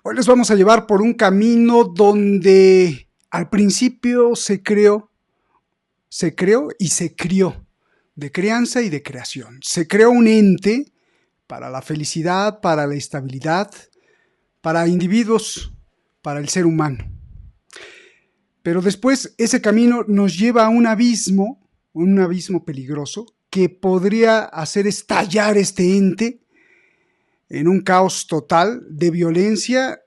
Hoy les vamos a llevar por un camino donde al principio se creó y se crió, de crianza y de creación. Se creó un ente para la felicidad, para la estabilidad, para individuos, para el ser humano. Pero después ese camino nos lleva a un abismo peligroso que podría hacer estallar este ente en un caos total de violencia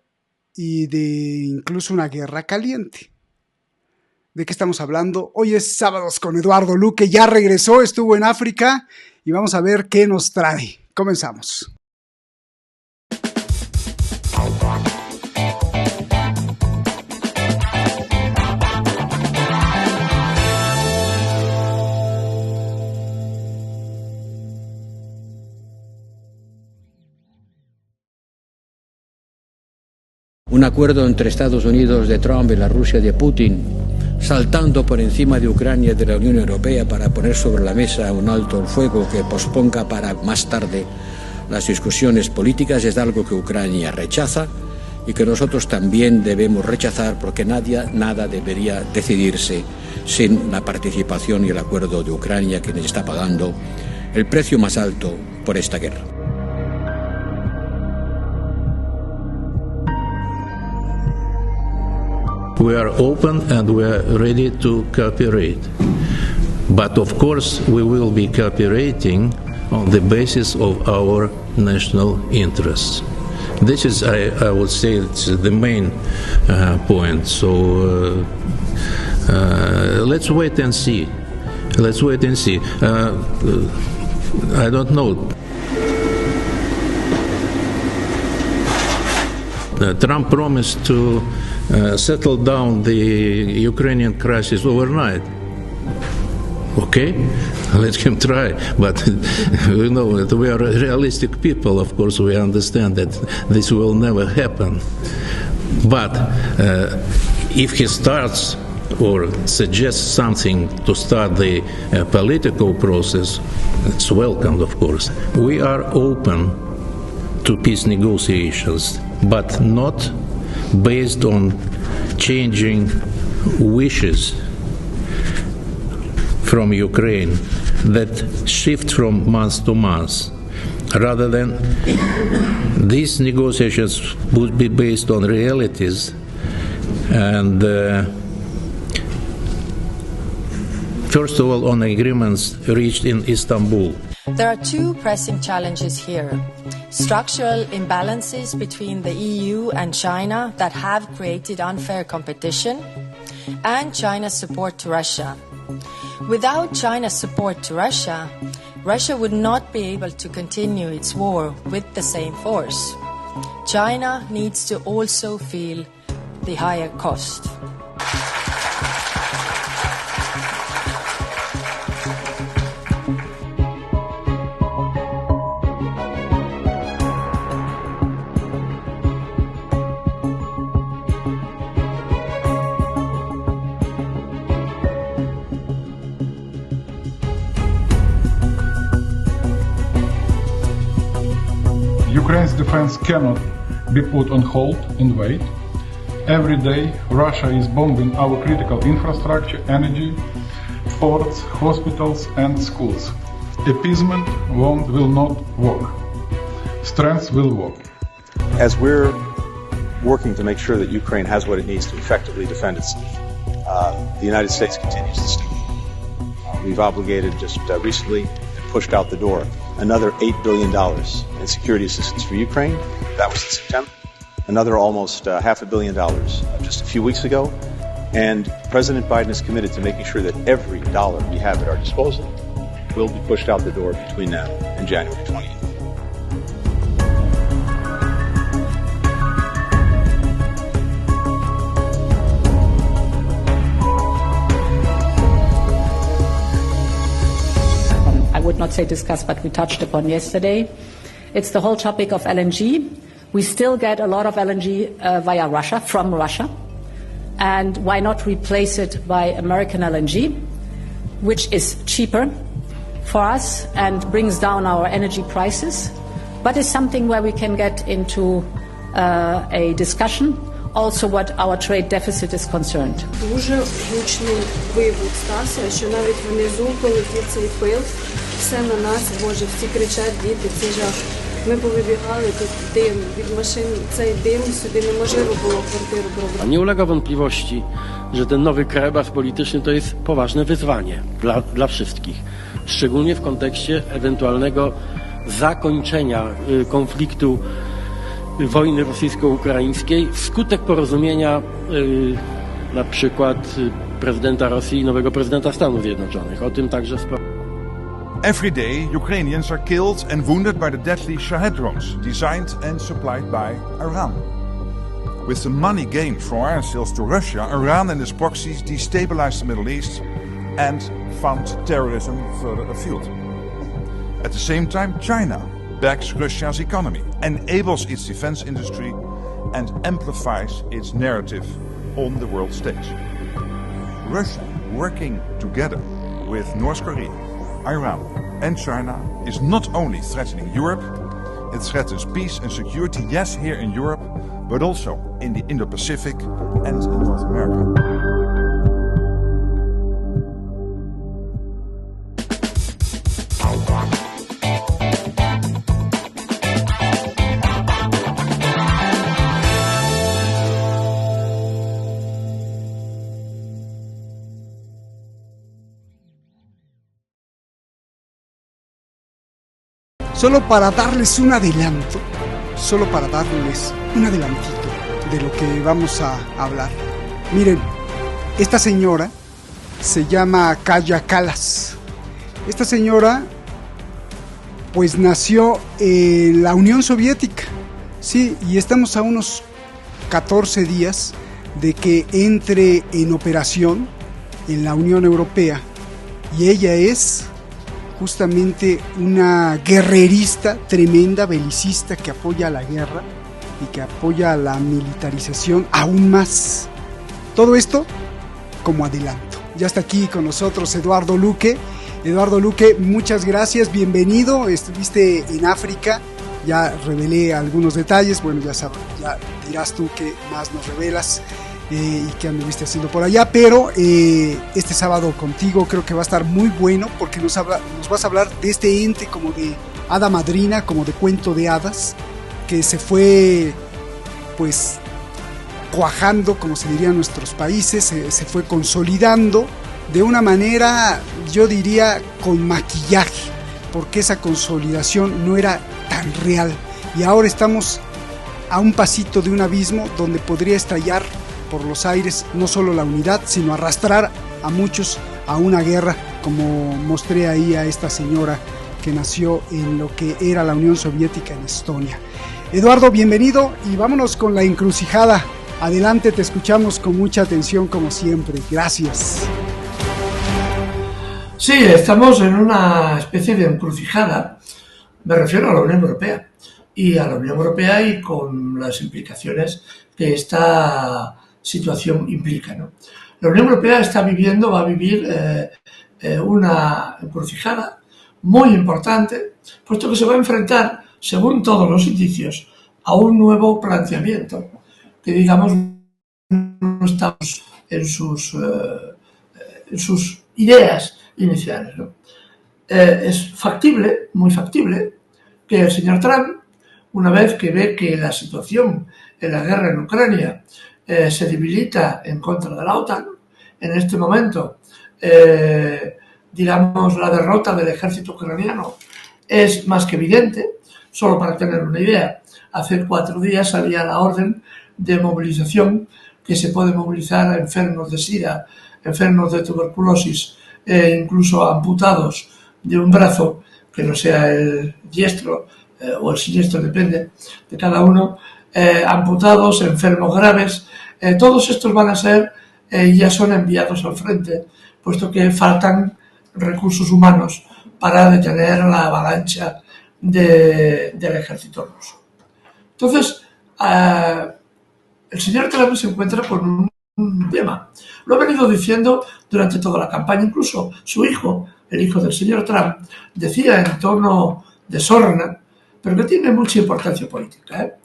y de incluso una guerra caliente. ¿De qué estamos hablando? Hoy es Sábados con Eduardo Luque, ya regresó, estuvo en África y vamos a ver qué nos trae. Comenzamos. Un acuerdo entre Estados Unidos de Trump y la Rusia de Putin, saltando por encima de Ucrania y de la Unión Europea para poner sobre la mesa un alto el fuego que posponga para más tarde las discusiones políticas, es algo que Ucrania rechaza y que nosotros también debemos rechazar, porque nada debería decidirse sin la participación y el acuerdo de Ucrania, que está pagando el precio más alto por esta guerra. We are open and we are ready to cooperate. But of course, we will be cooperating on the basis of our national interests. This is, I would say, it's the main point. So let's wait and see. Let's wait and see. I don't know. Trump promised to settle down the Ukrainian crisis overnight. Okay, let him try. But you know that we are realistic people. Of course, we understand that this will never happen. But if he starts or suggests something to start the political process, it's welcomed, of course. We are open to peace negotiations, but not based on changing wishes from Ukraine that shift from month to month. Rather than these negotiations would be based on realities and first of all on agreements reached in Istanbul. There are two pressing challenges here. Structural imbalances between the EU and China that have created unfair competition, and China's support to Russia. Without China's support to Russia, Russia would not be able to continue its war with the same force. China needs to also feel the higher cost. Ukraine's defense cannot be put on hold and wait. Every day, Russia is bombing our critical infrastructure, energy, ports, hospitals, and schools. Appeasement will not work. Strength will work. As we're working to make sure that Ukraine has what it needs to effectively defend itself, the United States continues to step up. We've obligated just recently and pushed out the door another $8 billion in security assistance for Ukraine. That was in September. Another almost $500 million just a few weeks ago. And President Biden is committed to making sure that every dollar we have at our disposal will be pushed out the door between now and January 20th. I would not say discuss, but we touched upon yesterday. It's the whole topic of LNG. We still get a lot of LNG via Russia, from Russia. And why not replace it by American LNG, which is cheaper for us and brings down our energy prices, but is something where we can get into a discussion. Also, what our trade deficit is concerned. Дуже гучний вибух стався, що навіть внизу, коли летів цей пил, все на нас, Боже, всі кричать, діти, це жах. Ми повибігали, тут дим від машин, цей дим, сюди неможливо було квартиру пробрати. Nie ulega wątpliwości, że ten nowy krajobraz polityczny to jest poważne wyzwanie dla wszystkich. Szczególnie w kontekście ewentualnego zakończenia konfliktu wojny rosyjsko-ukraińskiej wskutek porozumienia na przykład prezydenta Rosji i nowego prezydenta Stanów Zjednoczonych. O tym także Every day, Ukrainians are killed and wounded by the deadly Shahed drones, designed and supplied by Iran. With the money gained from iron sales to Russia, Iran and its proxies destabilize the Middle East and fund terrorism further afield. At the same time, China backs Russia's economy, enables its defense industry, and amplifies its narrative on the world stage. Russia, working together with North Korea, Iran, and China, is not only threatening Europe, it threatens peace and security, yes, here in Europe, but also in the Indo-Pacific and in North America. Solo para darles un adelantito de lo que vamos a hablar. Miren, esta señora se llama Kaja Kallas. Esta señora pues nació en la Unión Soviética, sí, y estamos a unos 14 días de que entre en operación en la Unión Europea, y ella es justamente una guerrerista tremenda, belicista, que apoya la guerra y que apoya la militarización aún más. Todo esto como adelanto. Ya está aquí con nosotros Eduardo Luque. Eduardo Luque, muchas gracias, bienvenido. Estuviste en África, ya revelé algunos detalles, bueno, ya dirás tú qué más nos revelas y qué anduviste haciendo por allá, pero este sábado contigo creo que va a estar muy bueno porque nos vas a hablar de este ente como de hada madrina, como de cuento de hadas, que se fue pues cuajando, como se diría en nuestros países, se fue consolidando de una manera, yo diría, con maquillaje, porque esa consolidación no era tan real, y ahora estamos a un pasito de un abismo donde podría estallar por los aires no solo la unidad, sino arrastrar a muchos a una guerra, como mostré ahí a esta señora que nació en lo que era la Unión Soviética en Estonia. Eduardo, bienvenido, y vámonos con la encrucijada. Adelante, te escuchamos con mucha atención como siempre. Gracias. Sí, estamos en una especie de encrucijada, me refiero a la Unión Europea, y con las implicaciones que esta situación implica, ¿no? La Unión Europea va a vivir una encrucijada muy importante, puesto que se va a enfrentar, según todos los indicios, a un nuevo planteamiento, que digamos no estamos en sus ideas iniciales, ¿no? Es factible, muy factible, que el señor Trump, una vez que ve que la situación en la guerra en Ucrania se debilita en contra de la OTAN, en este momento, digamos, la derrota del ejército ucraniano es más que evidente. Solo para tener una idea, hace 4 días salía la orden de movilización, que se puede movilizar a enfermos de SIDA, enfermos de tuberculosis, incluso amputados de un brazo, que no sea el diestro o el siniestro, depende de cada uno, amputados, enfermos graves, todos estos van a ser, ya son enviados al frente, puesto que faltan recursos humanos para detener la avalancha del ejército ruso. Entonces, el señor Trump se encuentra con un tema. Lo ha venido diciendo durante toda la campaña, incluso su hijo, el hijo del señor Trump, decía en tono de sorna, pero que tiene mucha importancia política.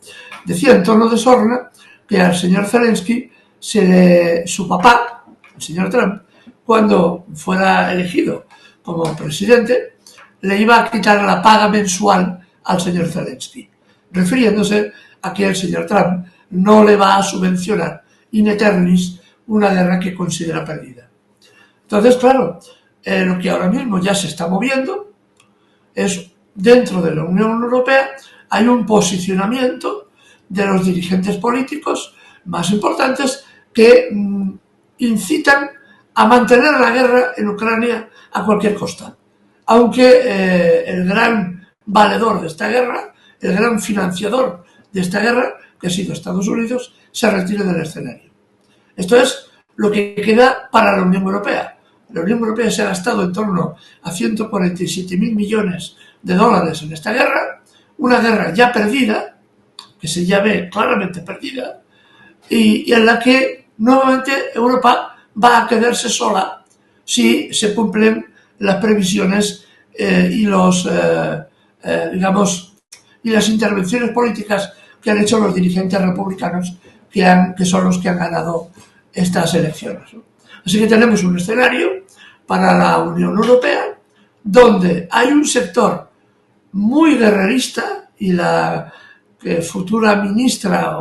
Decía en tono de sorna que al señor Zelensky, su papá, el señor Trump, cuando fuera elegido como presidente, le iba a quitar la paga mensual al señor Zelensky, refiriéndose a que el señor Trump no le va a subvencionar in eternis una guerra que considera perdida. Entonces, claro, lo que ahora mismo ya se está moviendo es, dentro de la Unión Europea, hay un posicionamiento de los dirigentes políticos más importantes que incitan a mantener la guerra en Ucrania a cualquier costa. Aunque el gran valedor de esta guerra, el gran financiador de esta guerra, que ha sido Estados Unidos, se retire del escenario. Esto es lo que queda para la Unión Europea. La Unión Europea se ha gastado en torno a 147.000 millones de dólares en esta guerra, una guerra ya perdida, que se ya ve claramente perdida, y en la que nuevamente Europa va a quedarse sola si se cumplen las previsiones y las intervenciones políticas que han hecho los dirigentes republicanos que son los que han ganado estas elecciones. Así que tenemos un escenario para la Unión Europea donde hay un sector muy guerrerista, y la futura ministra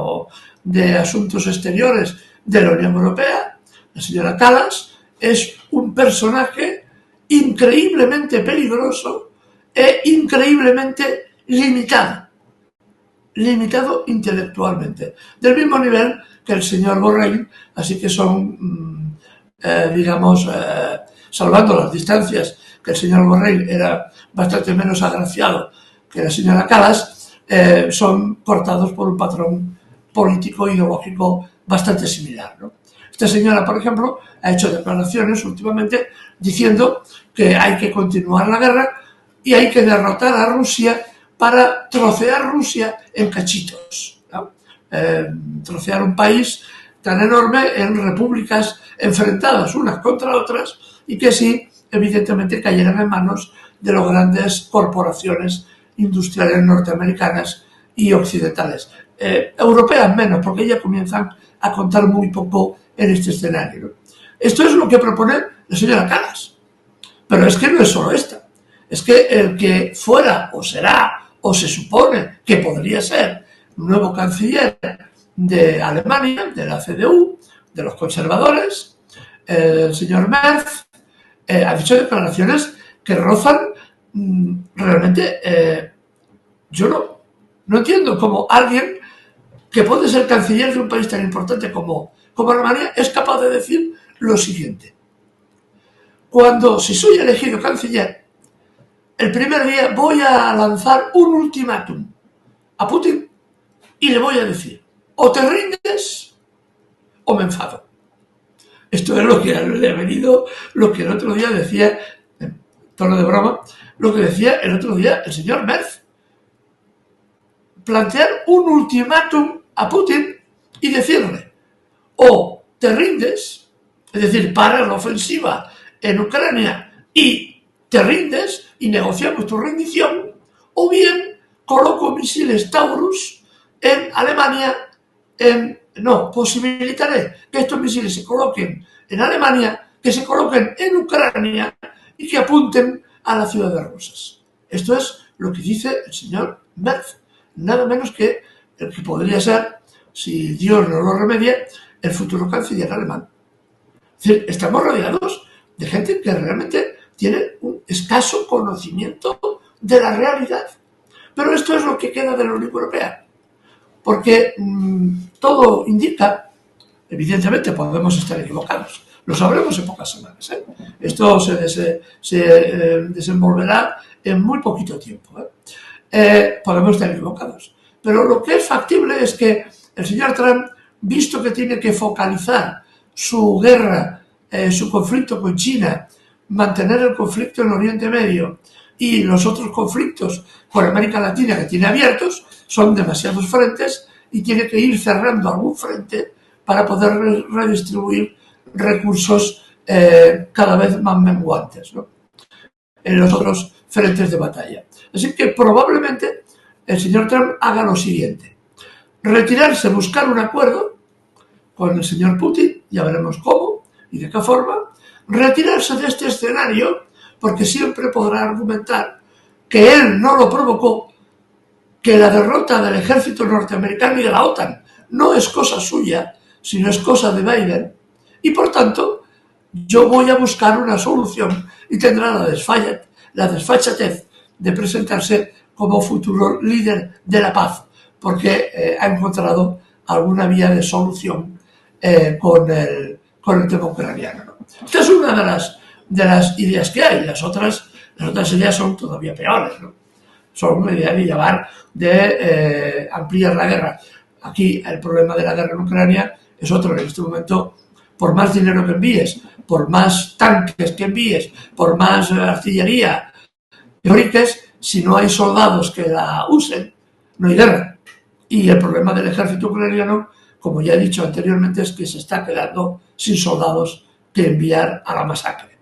de Asuntos Exteriores de la Unión Europea, la señora Kallas, es un personaje increíblemente peligroso e increíblemente limitado intelectualmente, del mismo nivel que el señor Borrell, así que son, salvando las distancias, que el señor Borrell era bastante menos agraciado que la señora Kallas, son cortados por un patrón político ideológico bastante similar, ¿no? Esta señora, por ejemplo, ha hecho declaraciones últimamente diciendo que hay que continuar la guerra y hay que derrotar a Rusia para trocear Rusia en cachitos, ¿no? Trocear un país tan enorme en repúblicas enfrentadas unas contra otras y que sí, evidentemente, cayeran en manos de las grandes corporaciones industriales norteamericanas y occidentales. Europeas menos, porque ya comienzan a contar muy poco en este escenario, ¿no? Esto es lo que propone la señora Kallas. Pero es que no es solo esta. Es que el que fuera o será o se supone que podría ser nuevo canciller de Alemania, de la CDU, de los conservadores, el señor Merz, ha dicho declaraciones que rozan realmente. Yo no entiendo cómo alguien que puede ser canciller de un país tan importante como Alemania es capaz de decir lo siguiente: si soy elegido canciller, el primer día voy a lanzar un ultimátum a Putin y le voy a decir: o te rindes o me enfado. Esto es lo que le ha venido, lo que el otro día decía, en tono de broma, lo que decía el otro día el señor Merz. Plantear un ultimátum a Putin y decirle: o te rindes, es decir, para la ofensiva en Ucrania y te rindes y negociamos tu rendición, o bien coloco misiles Taurus en Alemania, posibilitaré que estos misiles se coloquen en Alemania, que se coloquen en Ucrania y que apunten a las ciudades rusas. Esto es lo que dice el señor Merz, nada menos que el que podría ser, si Dios no lo remedia, el futuro canciller alemán. Es decir, estamos rodeados de gente que realmente tiene un escaso conocimiento de la realidad. Pero esto es lo que queda de la Unión Europea. Porque todo indica, evidentemente podemos estar equivocados, lo sabremos en pocas semanas, ¿eh? Esto se desenvolverá en muy poquito tiempo, podemos estar equivocados. Pero lo que es factible es que el señor Trump, visto que tiene que focalizar su guerra, su conflicto con China, mantener el conflicto en Oriente Medio y los otros conflictos con América Latina que tiene abiertos, son demasiados frentes y tiene que ir cerrando algún frente para poder redistribuir recursos cada vez más menguantes, ¿no?, en los otros frentes de batalla. Así que probablemente el señor Trump haga lo siguiente: retirarse, buscar un acuerdo con el señor Putin, ya veremos cómo y de qué forma, retirarse de este escenario, porque siempre podrá argumentar que él no lo provocó, que la derrota del ejército norteamericano y de la OTAN no es cosa suya, sino es cosa de Biden, y por tanto yo voy a buscar una solución, y tendrá la desfachatez de presentarse como futuro líder de la paz, porque ha encontrado alguna vía de solución con el tema ucraniano, ¿no? Esta es una de las ideas que hay. Las otras ideas son todavía peores, ¿no? Son una idea de llevar, de ampliar la guerra. Aquí el problema de la guerra en Ucrania es otro. En este momento, por más dinero que envíes, por más tanques que envíes, por más artillería que fabriques, si no hay soldados que la usen, no hay guerra. Y el problema del ejército ucraniano, como ya he dicho anteriormente, es que se está quedando sin soldados que enviar a la masacre.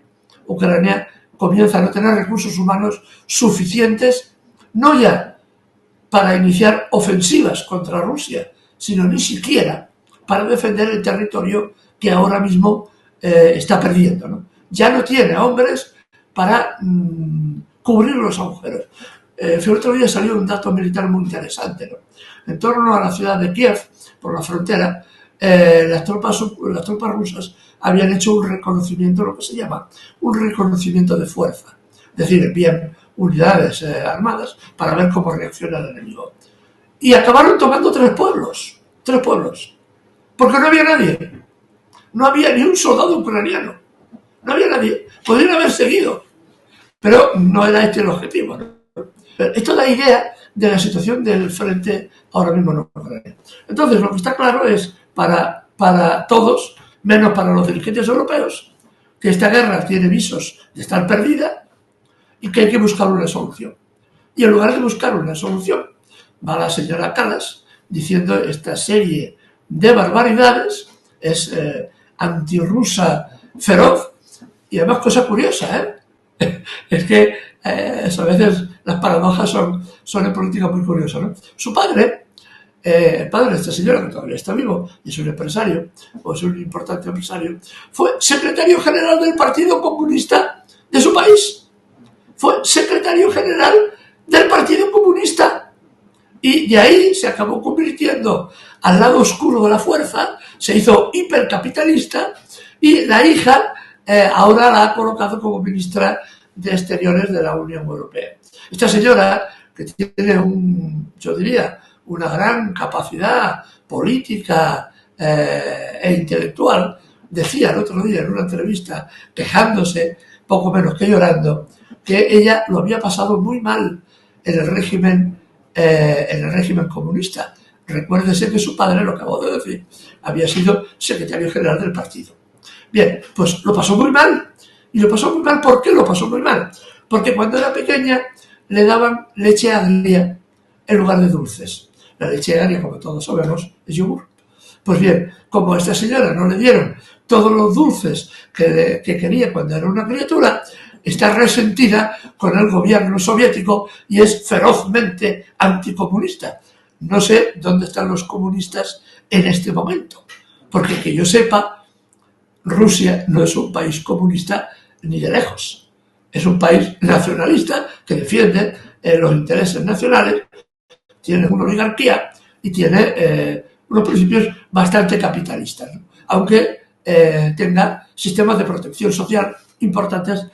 Ucrania comienza a no tener recursos humanos suficientes, no ya para iniciar ofensivas contra Rusia, sino ni siquiera para defender el territorio que ahora mismo está perdiendo, ¿no? Ya no tiene hombres para cubrir los agujeros. El otro día salió un dato militar muy interesante, ¿no? En torno a la ciudad de Kiev, por la frontera, las tropas rusas habían hecho un reconocimiento, lo que se llama un reconocimiento de fuerza. Es decir, envían unidades armadas para ver cómo reacciona el enemigo. Y acabaron tomando tres pueblos, porque no había nadie. No había ni un soldado ucraniano. No había nadie. Podrían haber seguido, pero no era este el objetivo, ¿no? Esto es la idea de la situación del frente ahora mismo en Ucrania. Entonces, lo que está claro es para todos, menos para los dirigentes europeos, que esta guerra tiene visos de estar perdida y que hay que buscar una solución. Y en lugar de buscar una solución, va la señora Kallas diciendo esta serie de barbaridades, es antirrusa feroz, y además cosa curiosa, es que a veces las paradojas son en política muy curiosas, ¿no? Su padre, el padre de esta señora, que todavía está vivo y es un empresario, o es un importante empresario, fue secretario general del Partido Comunista de su país. Fue secretario general del Partido Comunista. Y de ahí se acabó convirtiendo al lado oscuro de la fuerza, se hizo hipercapitalista, y la hija ahora la ha colocado como ministra de Exteriores de la Unión Europea. Esta señora, que tiene yo diría, una gran capacidad política e intelectual, decía el otro día en una entrevista, quejándose, poco menos que llorando, que ella lo había pasado muy mal en el régimen comunista. Recuérdese que su padre, lo acabo de decir, había sido secretario general del partido. Bien, pues lo pasó muy mal. Y lo pasó muy mal. ¿Por qué lo pasó muy mal? Porque cuando era pequeña le daban leche agria en lugar de dulces. La leche agria, como todos sabemos, es yogur. Pues bien, como a esta señora no le dieron todos los dulces que quería cuando era una criatura, está resentida con el gobierno soviético y es ferozmente anticomunista. No sé dónde están los comunistas en este momento, porque que yo sepa, Rusia no es un país comunista ni de lejos. Es un país nacionalista que defiende los intereses nacionales, tiene una oligarquía y tiene unos principios bastante capitalistas, ¿no? Aunque tenga sistemas de protección social importantes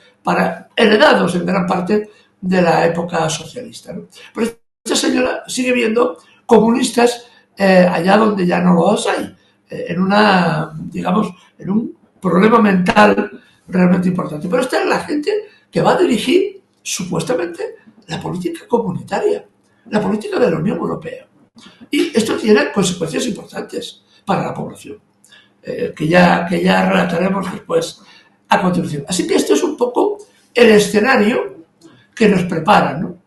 heredados en gran parte de la época socialista, ¿no? Pero esta señora sigue viendo comunistas allá donde ya no los hay, en un problema mental realmente importante. Pero esta es la gente que va a dirigir, supuestamente, la política comunitaria, la política de la Unión Europea. Y esto tiene consecuencias importantes para la población, que ya relataremos después a continuación. Así que este es un poco el escenario que nos prepara, ¿no?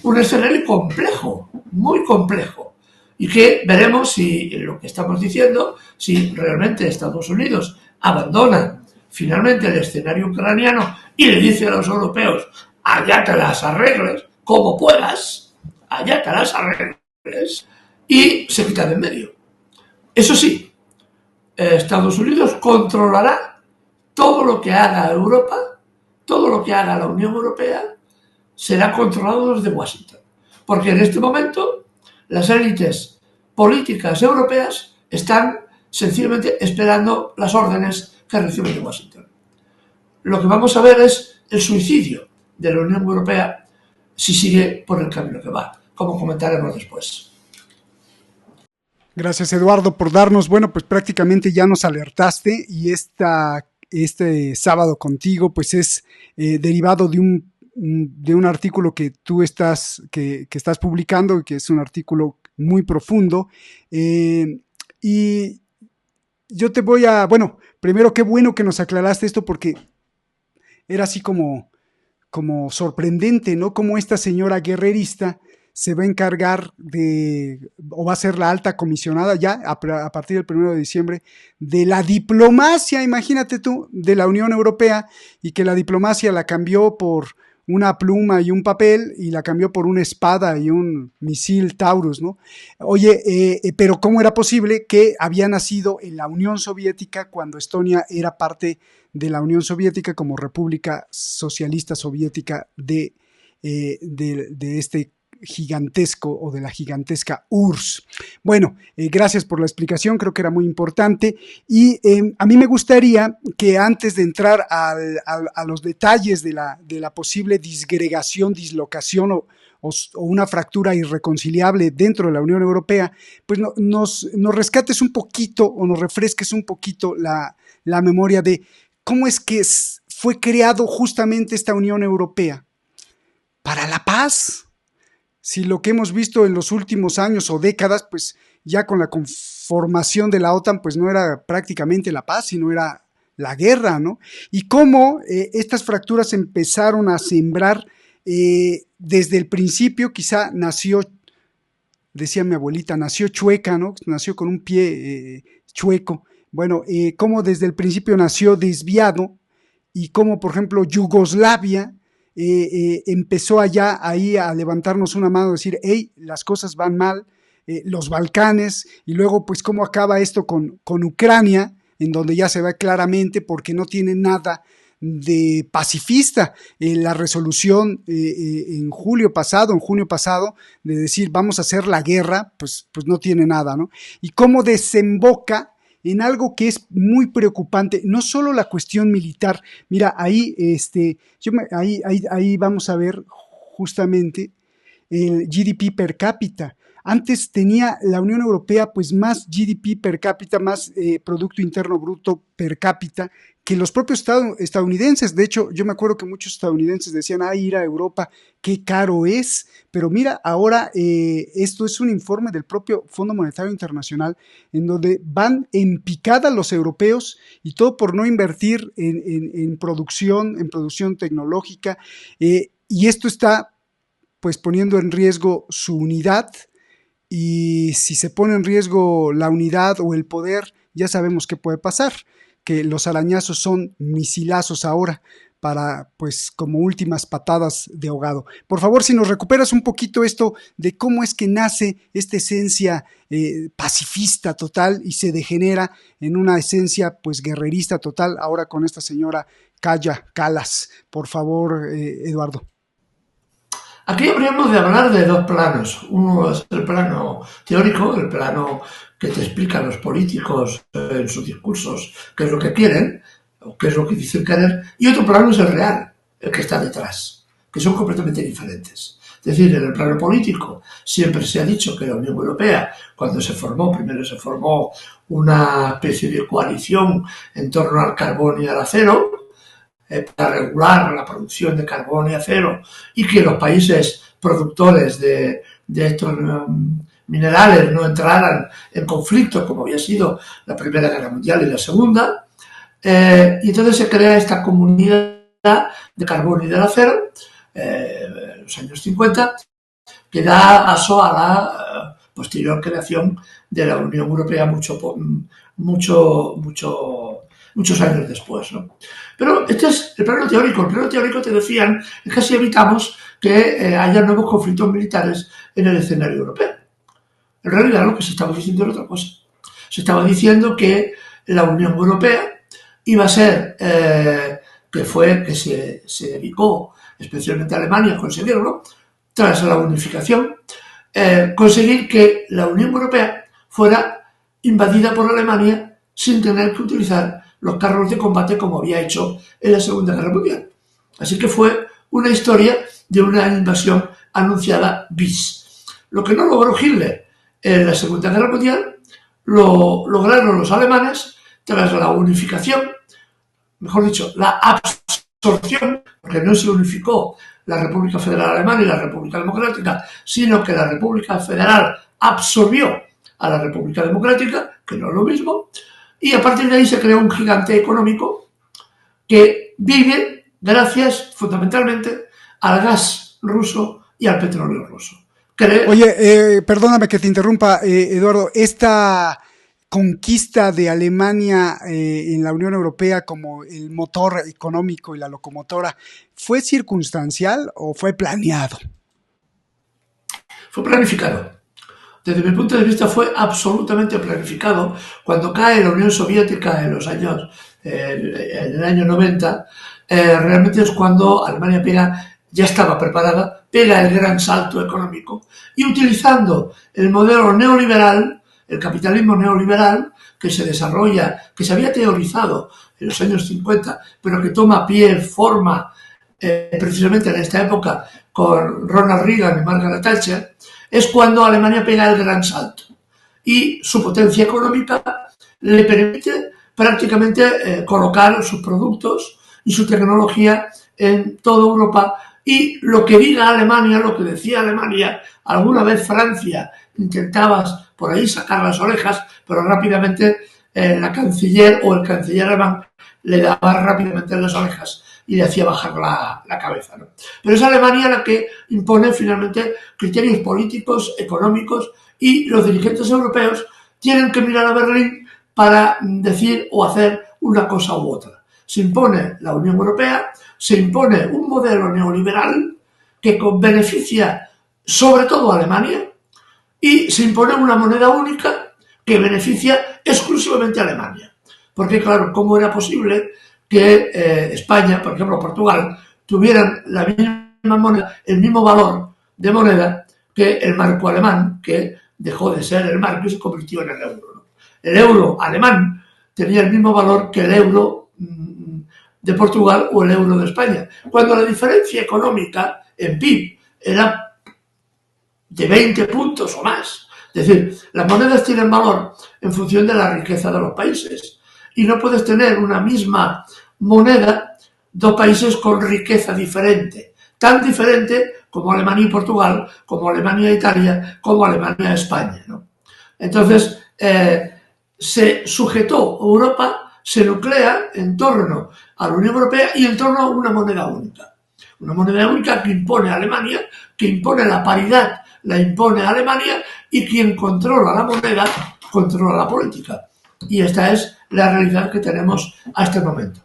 Un escenario complejo, muy complejo, y que veremos si lo que estamos diciendo, si realmente Estados Unidos abandona finalmente el escenario ucraniano y le dice a los europeos, allá te las arregles como puedas, allá las arregles y se quita de en medio. Eso sí, Estados Unidos controlará todo lo que haga Europa, todo lo que haga la Unión Europea será controlado desde Washington. Porque en este momento las élites políticas europeas están sencillamente esperando las órdenes que reciben de Washington. Lo que vamos a ver es el suicidio de la Unión Europea si sigue por el camino que va, como comentaremos después. Gracias, Eduardo, por darnos, bueno, pues prácticamente ya nos alertaste y este sábado contigo pues es derivado de un artículo que tú estás publicando, que es un artículo muy profundo, y yo te voy a, bueno, primero qué bueno que nos aclaraste esto porque era así como sorprendente, ¿no? Cómo esta señora guerrerista se va a encargar o va a ser la alta comisionada ya a partir del 1 de diciembre de la diplomacia, imagínate tú, de la Unión Europea, y que la diplomacia la cambió por una pluma y un papel y la cambió por una espada y un misil Taurus, ¿no? Oye, pero ¿cómo era posible que había nacido en la Unión Soviética cuando Estonia era parte de la Unión Soviética como República Socialista Soviética de este gigantesco o de la gigantesca URSS? Bueno, gracias por la explicación, creo que era muy importante y a mí me gustaría que antes de entrar a los detalles de la posible disgregación, dislocación o una fractura irreconciliable dentro de la Unión Europea, pues nos rescates un poquito o nos refresques un poquito la memoria de cómo es que fue creado justamente esta Unión Europea. ¿Para la paz? Si lo que hemos visto en los últimos años o décadas, pues ya con la conformación de la OTAN, pues no era prácticamente la paz, sino era la guerra, ¿no? Y cómo estas fracturas empezaron a sembrar desde el principio, quizá nació, decía mi abuelita, nació chueca, ¿no? Nació con un pie chueco. Bueno, cómo desde el principio nació desviado y cómo, por ejemplo, Yugoslavia empezó allá ahí a levantarnos una mano, decir, hey, las cosas van mal, los Balcanes, y luego pues cómo acaba esto con Ucrania, en donde ya se ve claramente porque no tiene nada de pacifista. La resolución en junio pasado, de decir vamos a hacer la guerra, pues no tiene nada, ¿no? Y cómo desemboca en algo que es muy preocupante, no solo la cuestión militar. Mira, ahí vamos a ver justamente el GDP per cápita. Antes tenía la Unión Europea pues más GDP per cápita, más Producto Interno Bruto per cápita que los propios estadounidenses. De hecho, yo me acuerdo que muchos estadounidenses decían, ir a Europa, qué caro es. Pero mira, ahora esto es un informe del propio Fondo Monetario Internacional, en donde van en picada los europeos y todo por no invertir en producción tecnológica. Y esto está pues poniendo en riesgo su unidad. Y si se pone en riesgo la unidad o el poder, ya sabemos qué puede pasar, que los arañazos son misilazos ahora para, pues, como últimas patadas de ahogado. Por favor, si nos recuperas un poquito esto de cómo es que nace esta esencia pacifista total y se degenera en una esencia, pues, guerrerista total, ahora con esta señora Kaja Kallas. Por favor, Eduardo. Aquí habríamos de hablar de dos planos. Uno es el plano teórico, el plano que te explican los políticos en sus discursos qué es lo que quieren o qué es lo que dicen querer, y otro plano es el real, el que está detrás, que son completamente diferentes. Es decir, en el plano político siempre se ha dicho que la Unión Europea, cuando se formó, primero se formó una especie de coalición en torno al carbón y al acero, para regular la producción de carbón y acero, y que los países productores de estos minerales no entraran en conflicto como había sido la Primera Guerra Mundial y la Segunda, y entonces se crea esta comunidad de carbón y del acero en los años 50, que da paso a la posterior creación de la Unión Europea mucho muchos años después, ¿no? Pero este es el plano teórico. El plano teórico te decían es que así evitamos que haya nuevos conflictos militares en el escenario europeo. En realidad lo que se estaba diciendo era otra cosa. Se estaba diciendo que la Unión Europea iba a ser, que se dedicó especialmente a Alemania a conseguirlo, tras la unificación, conseguir que la Unión Europea fuera invadida por Alemania sin tener que utilizar los carros de combate como había hecho en la Segunda Guerra Mundial. Así que fue una historia de una invasión anunciada bis. Lo que no logró Hitler en la Segunda Guerra Mundial lo lograron los alemanes tras la unificación, mejor dicho, la absorción, porque no se unificó la República Federal Alemana y la República Democrática, sino que la República Federal absorbió a la República Democrática, que no es lo mismo, y a partir de ahí se creó un gigante económico que vive gracias fundamentalmente al gas ruso y al petróleo ruso. Oye, perdóname que te interrumpa, Eduardo, esta conquista de Alemania en la Unión Europea como el motor económico y la locomotora, ¿fue circunstancial o fue planeado? Fue planificado. Desde mi punto de vista fue absolutamente planificado. Cuando cae la Unión Soviética en el año 90, realmente es cuando Alemania ya estaba preparada, pega el gran salto económico y utilizando el modelo neoliberal, el capitalismo neoliberal que se desarrolla, que se había teorizado en los años 50, pero que toma forma precisamente en esta época con Ronald Reagan y Margaret Thatcher, es cuando Alemania pega el gran salto y su potencia económica le permite prácticamente colocar sus productos y su tecnología en toda Europa. Y lo que diga Alemania, lo que decía Alemania, alguna vez Francia intentabas por ahí sacar las orejas, pero rápidamente la canciller o el canciller alemán le daba rápidamente las orejas y le hacía bajar la cabeza, ¿no? Pero es Alemania la que impone finalmente criterios políticos, económicos, y los dirigentes europeos tienen que mirar a Berlín para decir o hacer una cosa u otra. Se impone la Unión Europea, se impone un modelo neoliberal que beneficia sobre todo a Alemania y se impone una moneda única que beneficia exclusivamente a Alemania. Porque claro, ¿cómo era posible que España, por ejemplo Portugal, tuvieran la misma moneda, el mismo valor de moneda que el marco alemán, que dejó de ser el marco y se convirtió en el euro, ¿no? El euro alemán tenía el mismo valor que el euro de Portugal o el euro de España, cuando la diferencia económica en PIB era de 20 puntos o más. Es decir, las monedas tienen valor en función de la riqueza de los países y no puedes tener una misma moneda dos países con riqueza diferente, tan diferente como Alemania y Portugal, como Alemania e Italia, como Alemania e España, ¿no? Entonces, se sujetó Europa, se nuclea en torno a la Unión Europea y en torno a una moneda única. Una moneda única que impone a Alemania, que impone la paridad, la impone a Alemania, y quien controla la moneda, controla la política. Y esta es la realidad que tenemos a este momento.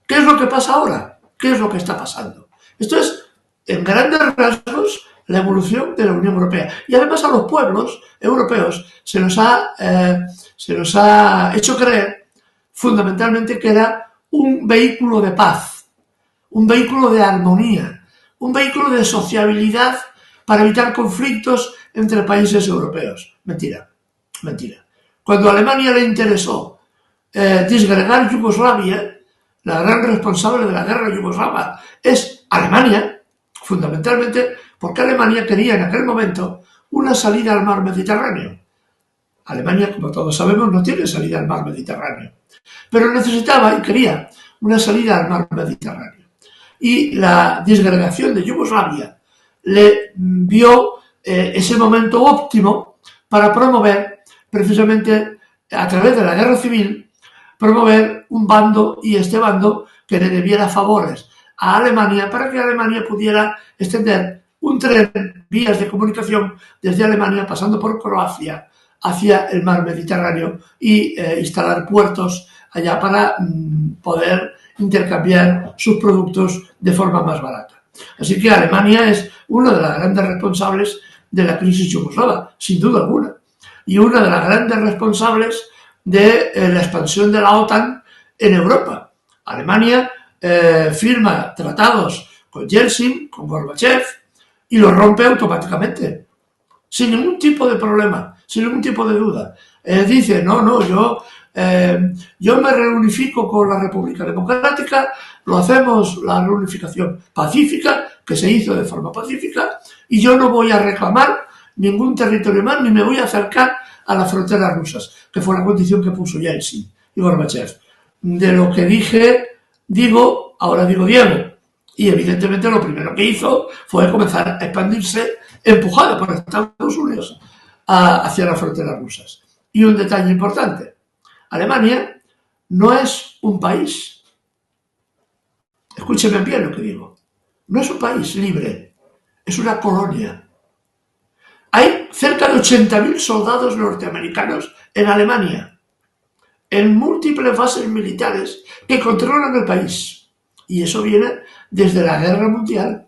¿Qué es lo que pasa ahora? ¿Qué es lo que está pasando? Esto es, en grandes rasgos, la evolución de la Unión Europea. Y además a los pueblos europeos se nos ha hecho creer fundamentalmente que era un vehículo de paz, un vehículo de armonía, un vehículo de sociabilidad para evitar conflictos entre países europeos. Mentira, mentira. Cuando a Alemania le interesó disgregar Yugoslavia, la gran responsable de la guerra yugoslava es Alemania, fundamentalmente porque Alemania quería en aquel momento una salida al mar Mediterráneo. Alemania, como todos sabemos, no tiene salida al mar Mediterráneo, pero necesitaba y quería una salida al mar Mediterráneo. Y la disgregación de Yugoslavia le vio ese momento óptimo para promover, precisamente a través de la guerra civil, promover un bando, y este bando que le debiera favores a Alemania para que Alemania pudiera extender un tren, vías de comunicación desde Alemania pasando por Croacia hacia el mar Mediterráneo y instalar puertos allá para poder intercambiar sus productos de forma más barata. Así que Alemania es una de las grandes responsables de la crisis yugoslava, sin duda alguna, y una de las grandes responsables de la expansión de la OTAN en Europa. Alemania firma tratados con Yeltsin, con Gorbachev, y los rompe automáticamente, sin ningún tipo de problema, sin ningún tipo de duda. Dice, yo me reunifico con la República Democrática, lo hacemos la reunificación pacífica, que se hizo de forma pacífica, y yo no voy a reclamar ningún territorio más, ni me voy a acercar a las fronteras rusas, que fue la condición que puso Yeltsin y Gorbachev. De lo que dije, digo, ahora digo Diego. Y evidentemente lo primero que hizo fue comenzar a expandirse, empujado por Estados Unidos hacia las fronteras rusas. Y un detalle importante, Alemania no es un país, escúcheme bien lo que digo, no es un país libre, es una colonia. Hay cerca de 80.000 soldados norteamericanos en Alemania, en múltiples bases militares que controlan el país. Y eso viene desde la Guerra Mundial.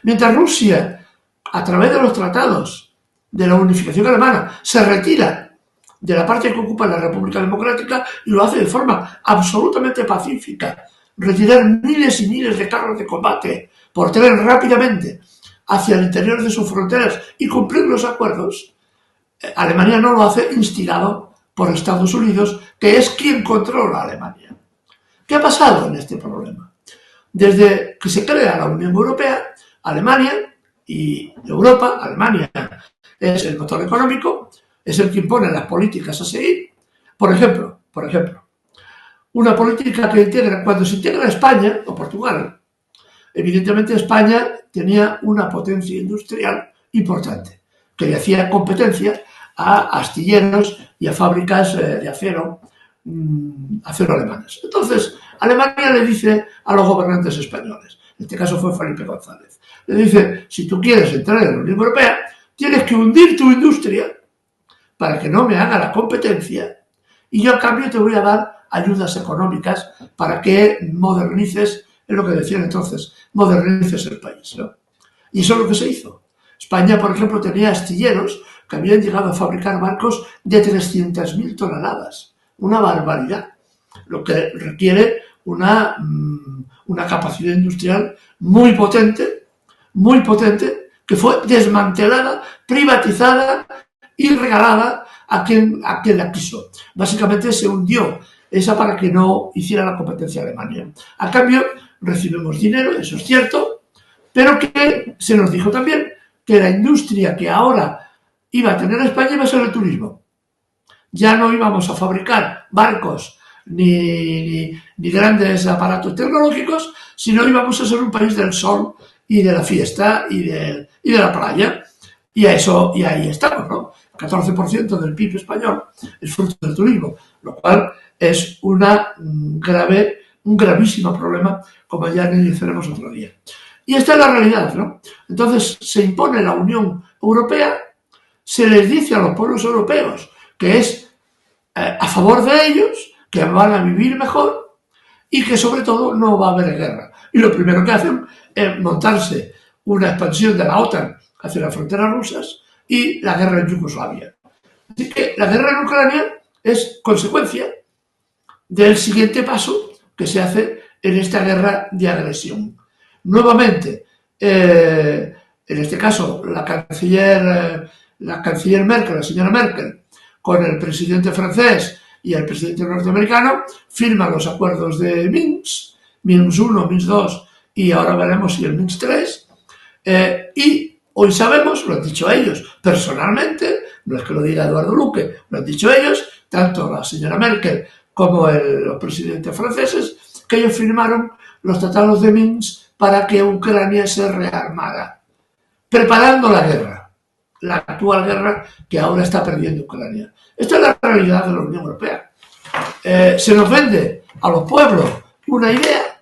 Mientras Rusia, a través de los tratados de la unificación alemana, se retira de la parte que ocupa la República Democrática y lo hace de forma absolutamente pacífica, retirar miles y miles de carros de combate por tren rápidamente hacia el interior de sus fronteras y cumplir los acuerdos, Alemania no lo hace instigado por Estados Unidos, que es quien controla a Alemania. ¿Qué ha pasado en este problema? Desde que se crea la Unión Europea, Alemania y Europa, Alemania es el motor económico, es el que impone las políticas a seguir. Por ejemplo, una política que integra, cuando se integra España o Portugal, evidentemente España tenía una potencia industrial importante, que le hacía competencia a astilleros y a fábricas de acero alemanas. Entonces, Alemania le dice a los gobernantes españoles, en este caso fue Felipe González, le dice, si tú quieres entrar en la Unión Europea, tienes que hundir tu industria para que no me haga la competencia y yo a cambio te voy a dar ayudas económicas para que modernices, es lo que decían entonces, modernices el país, ¿no? Y eso es lo que se hizo. España, por ejemplo, tenía astilleros que habían llegado a fabricar barcos de 300.000 toneladas. Una barbaridad, lo que requiere una capacidad industrial muy potente, que fue desmantelada, privatizada y regalada a quien la quiso. Básicamente se hundió esa para que no hiciera la competencia Alemania. A cambio, recibimos dinero, eso es cierto, pero que se nos dijo también que la industria que ahora iba a tener España iba a ser el turismo. Ya no íbamos a fabricar barcos ni grandes aparatos tecnológicos, sino íbamos a ser un país del sol y de la fiesta y de la playa. Y ahí estamos, ¿no? 14% del PIB español es fruto del turismo, lo cual es un gravísimo problema, como ya analizaremos otro día. Y esta es la realidad, ¿no? Entonces se impone la Unión Europea, se les dice a los pueblos europeos que es a favor de ellos, que van a vivir mejor y que sobre todo no va a haber guerra. Y lo primero que hacen es montarse una expansión de la OTAN hacia las fronteras rusas y la guerra en Yugoslavia. Así que la guerra en Ucrania es consecuencia del siguiente paso que se hace en esta guerra de agresión. Nuevamente, en este caso, la canciller Merkel, la señora Merkel, con el presidente francés y el presidente norteamericano, firman los acuerdos de Minsk, Minsk 1, Minsk 2 y ahora veremos si el Minsk 3, y hoy sabemos, lo han dicho ellos personalmente, no es que lo diga Eduardo Luque, lo han dicho ellos, tanto la señora Merkel como los presidentes franceses, que ellos firmaron los tratados de Minsk para que Ucrania se rearmara, preparando la guerra, la actual guerra que ahora está perdiendo Ucrania. Esta es la realidad de la Unión Europea. Se nos vende a los pueblos una idea,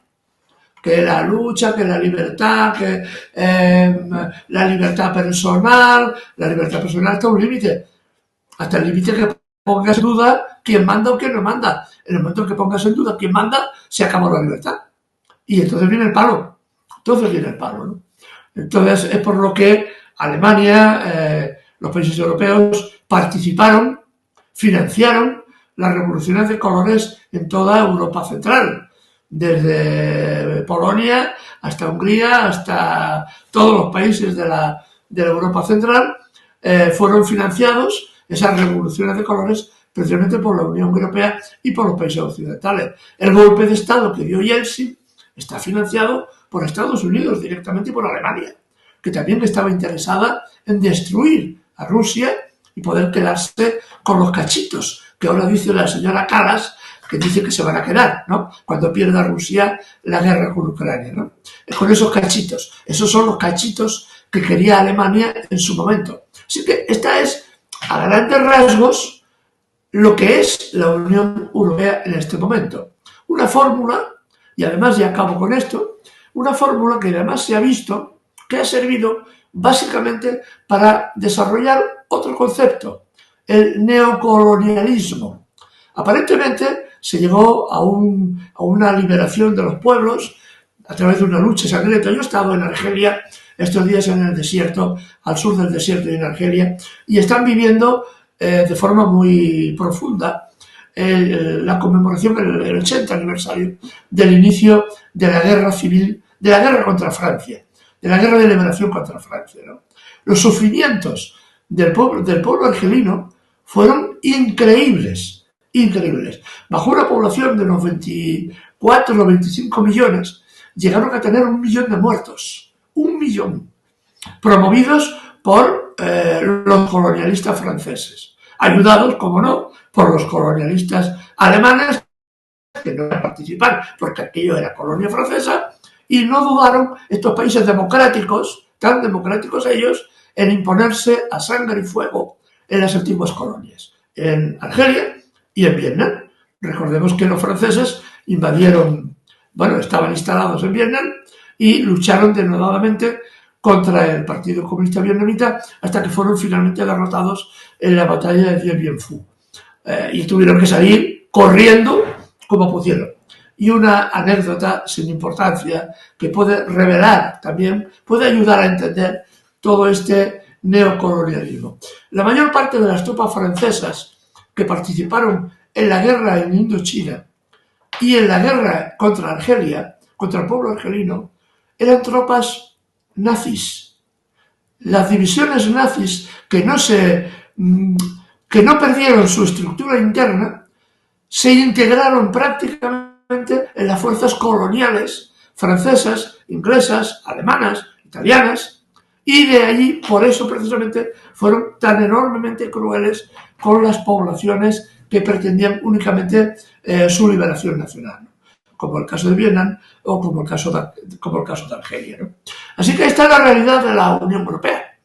que la lucha, que la libertad, que la libertad personal hasta un límite, hasta el límite que pongas en duda quién manda o quién no manda. En el momento en que pongas en duda quién manda, se acabó la libertad. Y entonces viene el palo. ¿No? Entonces es por lo que Alemania, los países europeos participaron, financiaron las revoluciones de colores en toda Europa Central, desde Polonia hasta Hungría, hasta todos los países de la Europa Central, fueron financiados esas revoluciones de colores precisamente por la Unión Europea y por los países occidentales. El golpe de Estado que dio Yeltsin está financiado por Estados Unidos directamente y por Alemania, que también estaba interesada en destruir a Rusia y poder quedarse con los cachitos, que ahora dice la señora Kallas, que dice que se van a quedar, ¿no? Cuando pierda Rusia la guerra con Ucrania, ¿no? Con esos cachitos. Esos son los cachitos que quería Alemania en su momento. Así que esta es, a grandes rasgos, lo que es la Unión Europea en este momento. Una fórmula, y además ya acabo con esto, una fórmula que además se ha visto que ha servido básicamente para desarrollar otro concepto, el neocolonialismo. Aparentemente se llegó a una liberación de los pueblos a través de una lucha sangrienta. Yo he estado en Argelia estos días en el desierto, al sur del desierto y en Argelia, y están viviendo de forma muy profunda la conmemoración, el 80 aniversario del inicio de la guerra civil, de la guerra contra Francia, de la guerra de liberación contra Francia, ¿no? Los sufrimientos del pueblo argelino fueron increíbles. Bajo una población de unos 24 o 25 millones, llegaron a tener 1 millón de muertos. 1 millón. Promovidos por los colonialistas franceses. Ayudados, como no, por los colonialistas alemanes, que no iban a participar porque aquello era colonia francesa, y no dudaron estos países democráticos, tan democráticos ellos, en imponerse a sangre y fuego en las antiguas colonias, en Argelia y en Vietnam. Recordemos que los franceses estaban instalados en Vietnam y lucharon denodadamente contra el Partido Comunista Vietnamita hasta que fueron finalmente derrotados en la batalla de Dien Bien Phu. Y tuvieron que salir corriendo como pudieron. Y una anécdota sin importancia que puede revelar también, puede ayudar a entender todo este neocolonialismo. La mayor parte de las tropas francesas que participaron en la guerra en Indochina y en la guerra contra Argelia, contra el pueblo argelino, eran tropas nazis. Las divisiones nazis que no perdieron su estructura interna, se integraron prácticamente en las fuerzas coloniales francesas, inglesas, alemanas, italianas, y de allí, por eso precisamente, fueron tan enormemente crueles con las poblaciones que pretendían únicamente su liberación nacional, ¿no? Como el caso de Vietnam o como el caso de Argelia, ¿no? Así que esta es la realidad de la Unión Europea.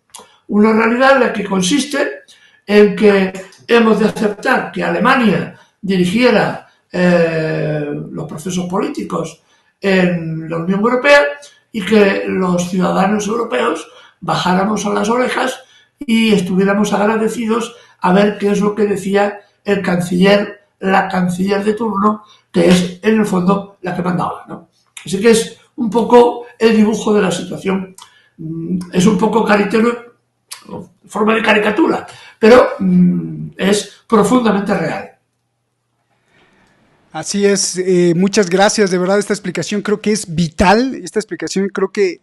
Una realidad en la que consiste en que hemos de aceptar que Alemania dirigiera los procesos políticos en la Unión Europea y que los ciudadanos europeos bajáramos a las orejas y estuviéramos agradecidos a ver qué es lo que decía la canciller de turno, que es en el fondo la que mandaba, ¿no? Así que es un poco el dibujo de la situación. Es un poco forma de caricatura, pero es profundamente real. Así es, muchas gracias, de verdad esta explicación creo que es vital, esta explicación creo que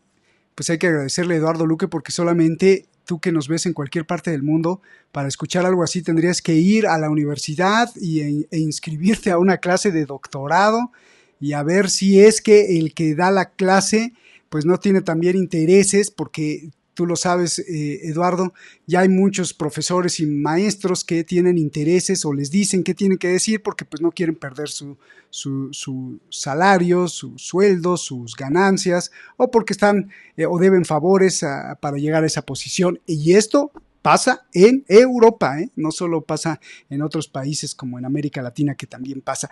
pues hay que agradecerle a Eduardo Luque porque solamente tú que nos ves en cualquier parte del mundo, para escuchar algo así tendrías que ir a la universidad e inscribirte a una clase de doctorado y a ver si es que el que da la clase pues no tiene también intereses, porque tú lo sabes, Eduardo, ya hay muchos profesores y maestros que tienen intereses o les dicen qué tienen que decir porque pues no quieren perder su salario, su sueldo, sus ganancias, o porque están o deben favores para llegar a esa posición. Y esto pasa en Europa, no solo pasa en otros países como en América Latina, que también pasa.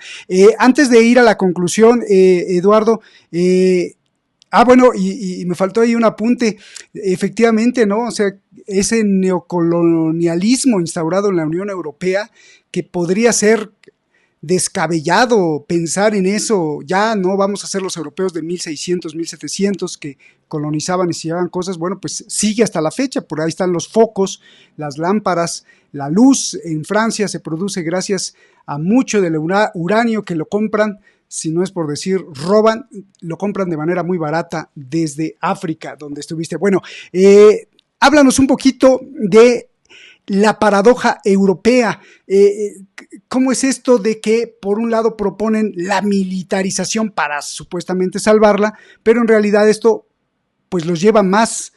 Antes de ir a la conclusión, Eduardo, Bueno, y me faltó ahí un apunte. Efectivamente, ¿no? O sea, ese neocolonialismo instaurado en la Unión Europea, que podría ser descabellado pensar en eso, ya no vamos a ser los europeos de 1600, 1700 que colonizaban y se llevaban cosas, bueno, pues sigue hasta la fecha, por ahí están los focos, las lámparas, la luz en Francia se produce gracias a mucho del uranio que lo compran, si no es por decir roban, lo compran de manera muy barata desde África, donde estuviste. Bueno, háblanos un poquito de la paradoja europea. ¿Cómo es esto de que por un lado proponen la militarización para supuestamente salvarla, pero en realidad esto pues los lleva más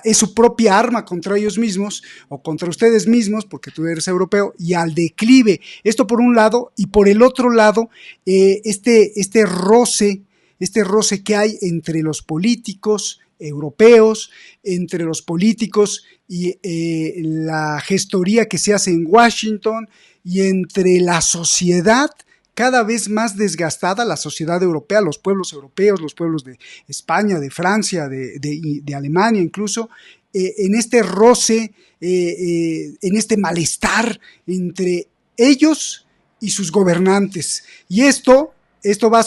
es su propia arma contra ellos mismos o contra ustedes mismos, porque tú eres europeo, y al declive? Esto por un lado, y por el otro lado, este roce que hay entre los políticos europeos, entre los políticos y la gestoría que se hace en Washington, y entre la sociedad cada vez más desgastada, la sociedad europea, los pueblos europeos, los pueblos de España, de Francia, de Alemania incluso, en este roce, en este malestar entre ellos y sus gobernantes. Y esto va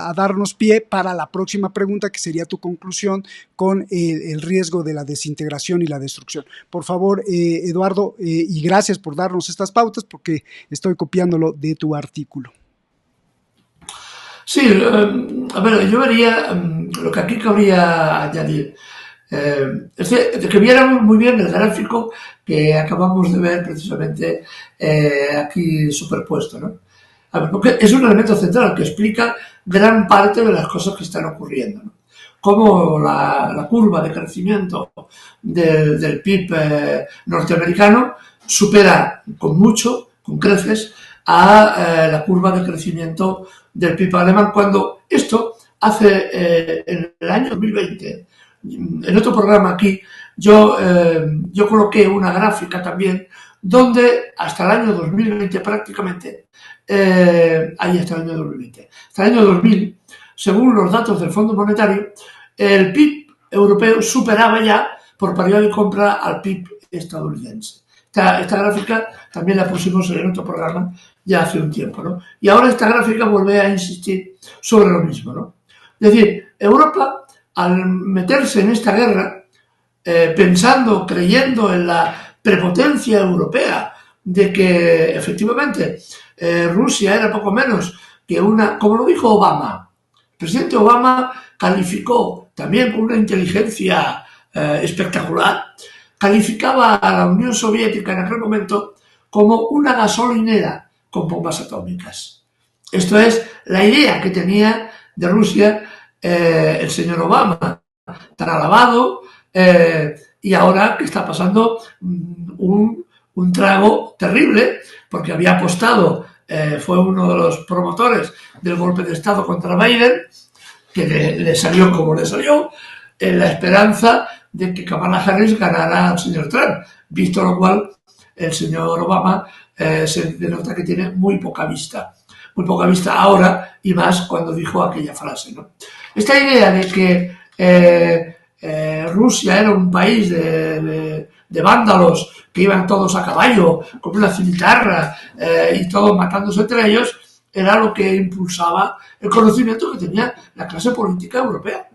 a darnos pie para la próxima pregunta, que sería tu conclusión con el riesgo de la desintegración y la destrucción. Por favor, Eduardo, y gracias por darnos estas pautas, porque estoy copiándolo de tu artículo. Sí, a ver, yo vería lo que aquí cabría añadir. Es que viéramos muy bien el gráfico que acabamos de ver precisamente aquí superpuesto, ¿no? Porque es un elemento central que explica gran parte de las cosas que están ocurriendo, ¿no? Como la curva de crecimiento del PIB norteamericano supera con creces, a la curva de crecimiento del PIB alemán, cuando esto hace en el año 2020, en otro programa aquí, yo coloqué una gráfica también donde hasta el año 2020 prácticamente, hasta el año 2020, hasta el año 2000, según los datos del Fondo Monetario, el PIB europeo superaba ya por paridad de compra al PIB estadounidense. Esta gráfica también la pusimos en otro programa ya hace un tiempo, ¿no? Y ahora esta gráfica vuelve a insistir sobre lo mismo, ¿no? Es decir, Europa, al meterse en esta guerra, creyendo en la prepotencia europea, de que efectivamente Rusia era poco menos que como lo dijo Obama. El presidente Obama calificó también con una inteligencia espectacular, calificaba a la Unión Soviética en aquel momento como una gasolinera con bombas atómicas. Esto es la idea que tenía de Rusia el señor Obama, tan alabado, y ahora que está pasando un trago terrible, porque había apostado, fue uno de los promotores del golpe de Estado contra Biden, que le salió como le salió, en la esperanza de que Kamala Harris ganara al señor Trump, visto lo cual el señor Obama se denota que tiene muy poca vista ahora, y más cuando dijo aquella frase, ¿no? Esta idea de que Rusia era un país de vándalos que iban todos a caballo, con una cimitarra, y todos matándose entre ellos, era lo que impulsaba el conocimiento que tenía la clase política europea.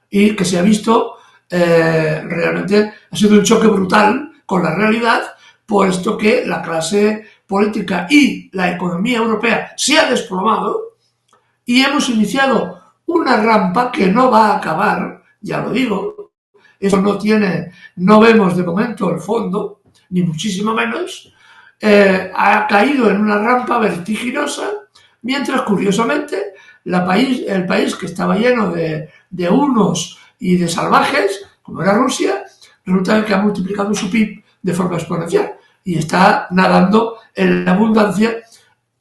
Y que se ha visto, realmente, ha sido un choque brutal con la realidad, puesto que la clase política y la economía europea se ha desplomado y hemos iniciado una rampa que no va a acabar, ya lo digo. Eso no vemos de momento el fondo, ni muchísimo menos. Ha caído en una rampa vertiginosa, mientras, curiosamente, el país que estaba lleno de unos y de salvajes, como era Rusia, resulta que ha multiplicado su PIB de forma exponencial y está nadando en la abundancia,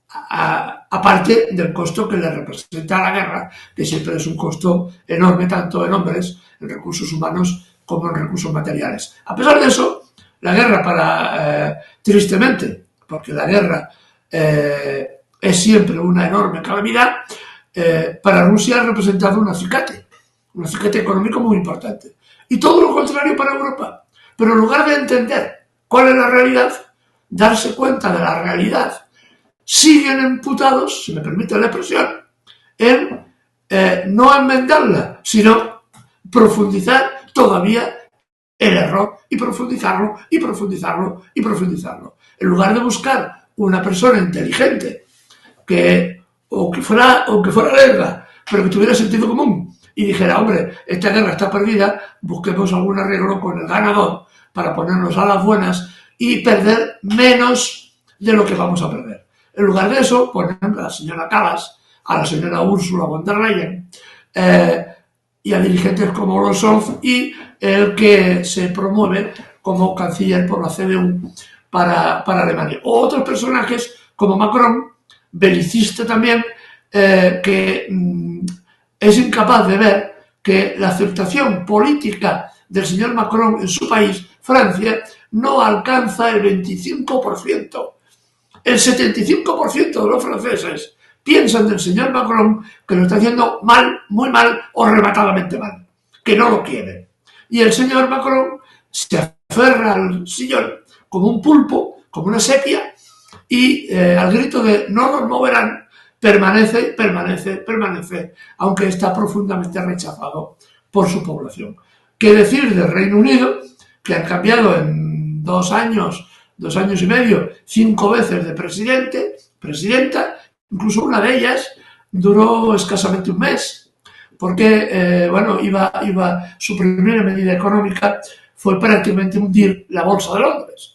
aparte del costo que le representa la guerra, que siempre es un costo enorme, tanto en hombres, en recursos humanos, como en recursos materiales. A pesar de eso, la guerra, tristemente, porque la guerra es siempre una enorme calamidad, para Rusia ha representado un acicate económico muy importante. Y todo lo contrario para Europa. Pero en lugar de entender cuál es la realidad, darse cuenta de la realidad, siguen emputados, si me permite la expresión, en no enmendarla, sino profundizar todavía el error y profundizarlo y profundizarlo y profundizarlo. En lugar de buscar una persona inteligente que fuera lerda, pero que tuviera sentido común y dijera, hombre, esta guerra está perdida, busquemos algún arreglo con el ganador para ponernos a las buenas y perder menos de lo que vamos a perder. En lugar de eso, ponen a la señora Kallas, a la señora Ursula von der Leyen y a dirigentes como Olaf Scholz y el que se promueve como canciller por la CDU para Alemania. O otros personajes como Macron, belicista también, que es incapaz de ver que la aceptación política del señor Macron en su país, Francia, no alcanza el 25%. El 75% de los franceses piensan del señor Macron que lo está haciendo mal, muy mal o rematadamente mal, que no lo quieren. Y el señor Macron se aferra al sillón como un pulpo, como una sepia, y al grito de no nos moverán, permanece, aunque está profundamente rechazado por su población. ¿Qué decir del Reino Unido, que han cambiado en 2 años y medio, 5 veces de presidenta, incluso una de ellas duró escasamente un mes, porque su primera medida económica fue prácticamente hundir la Bolsa de Londres.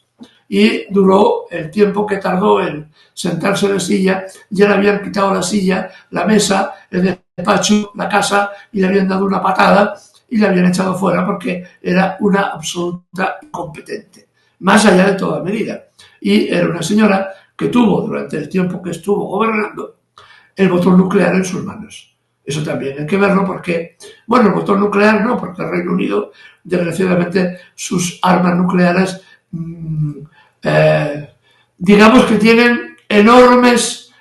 Y duró el tiempo que tardó en sentarse en la silla, ya le habían quitado la silla, la mesa, el despacho, la casa, y le habían dado una patada y le habían echado fuera porque era una absoluta incompetente, más allá de toda medida. Y era una señora que tuvo, durante el tiempo que estuvo gobernando, el botón nuclear en sus manos. Eso también hay que verlo porque, bueno, el botón nuclear no, porque el Reino Unido, desgraciadamente, sus armas nucleares digamos que tienen enormes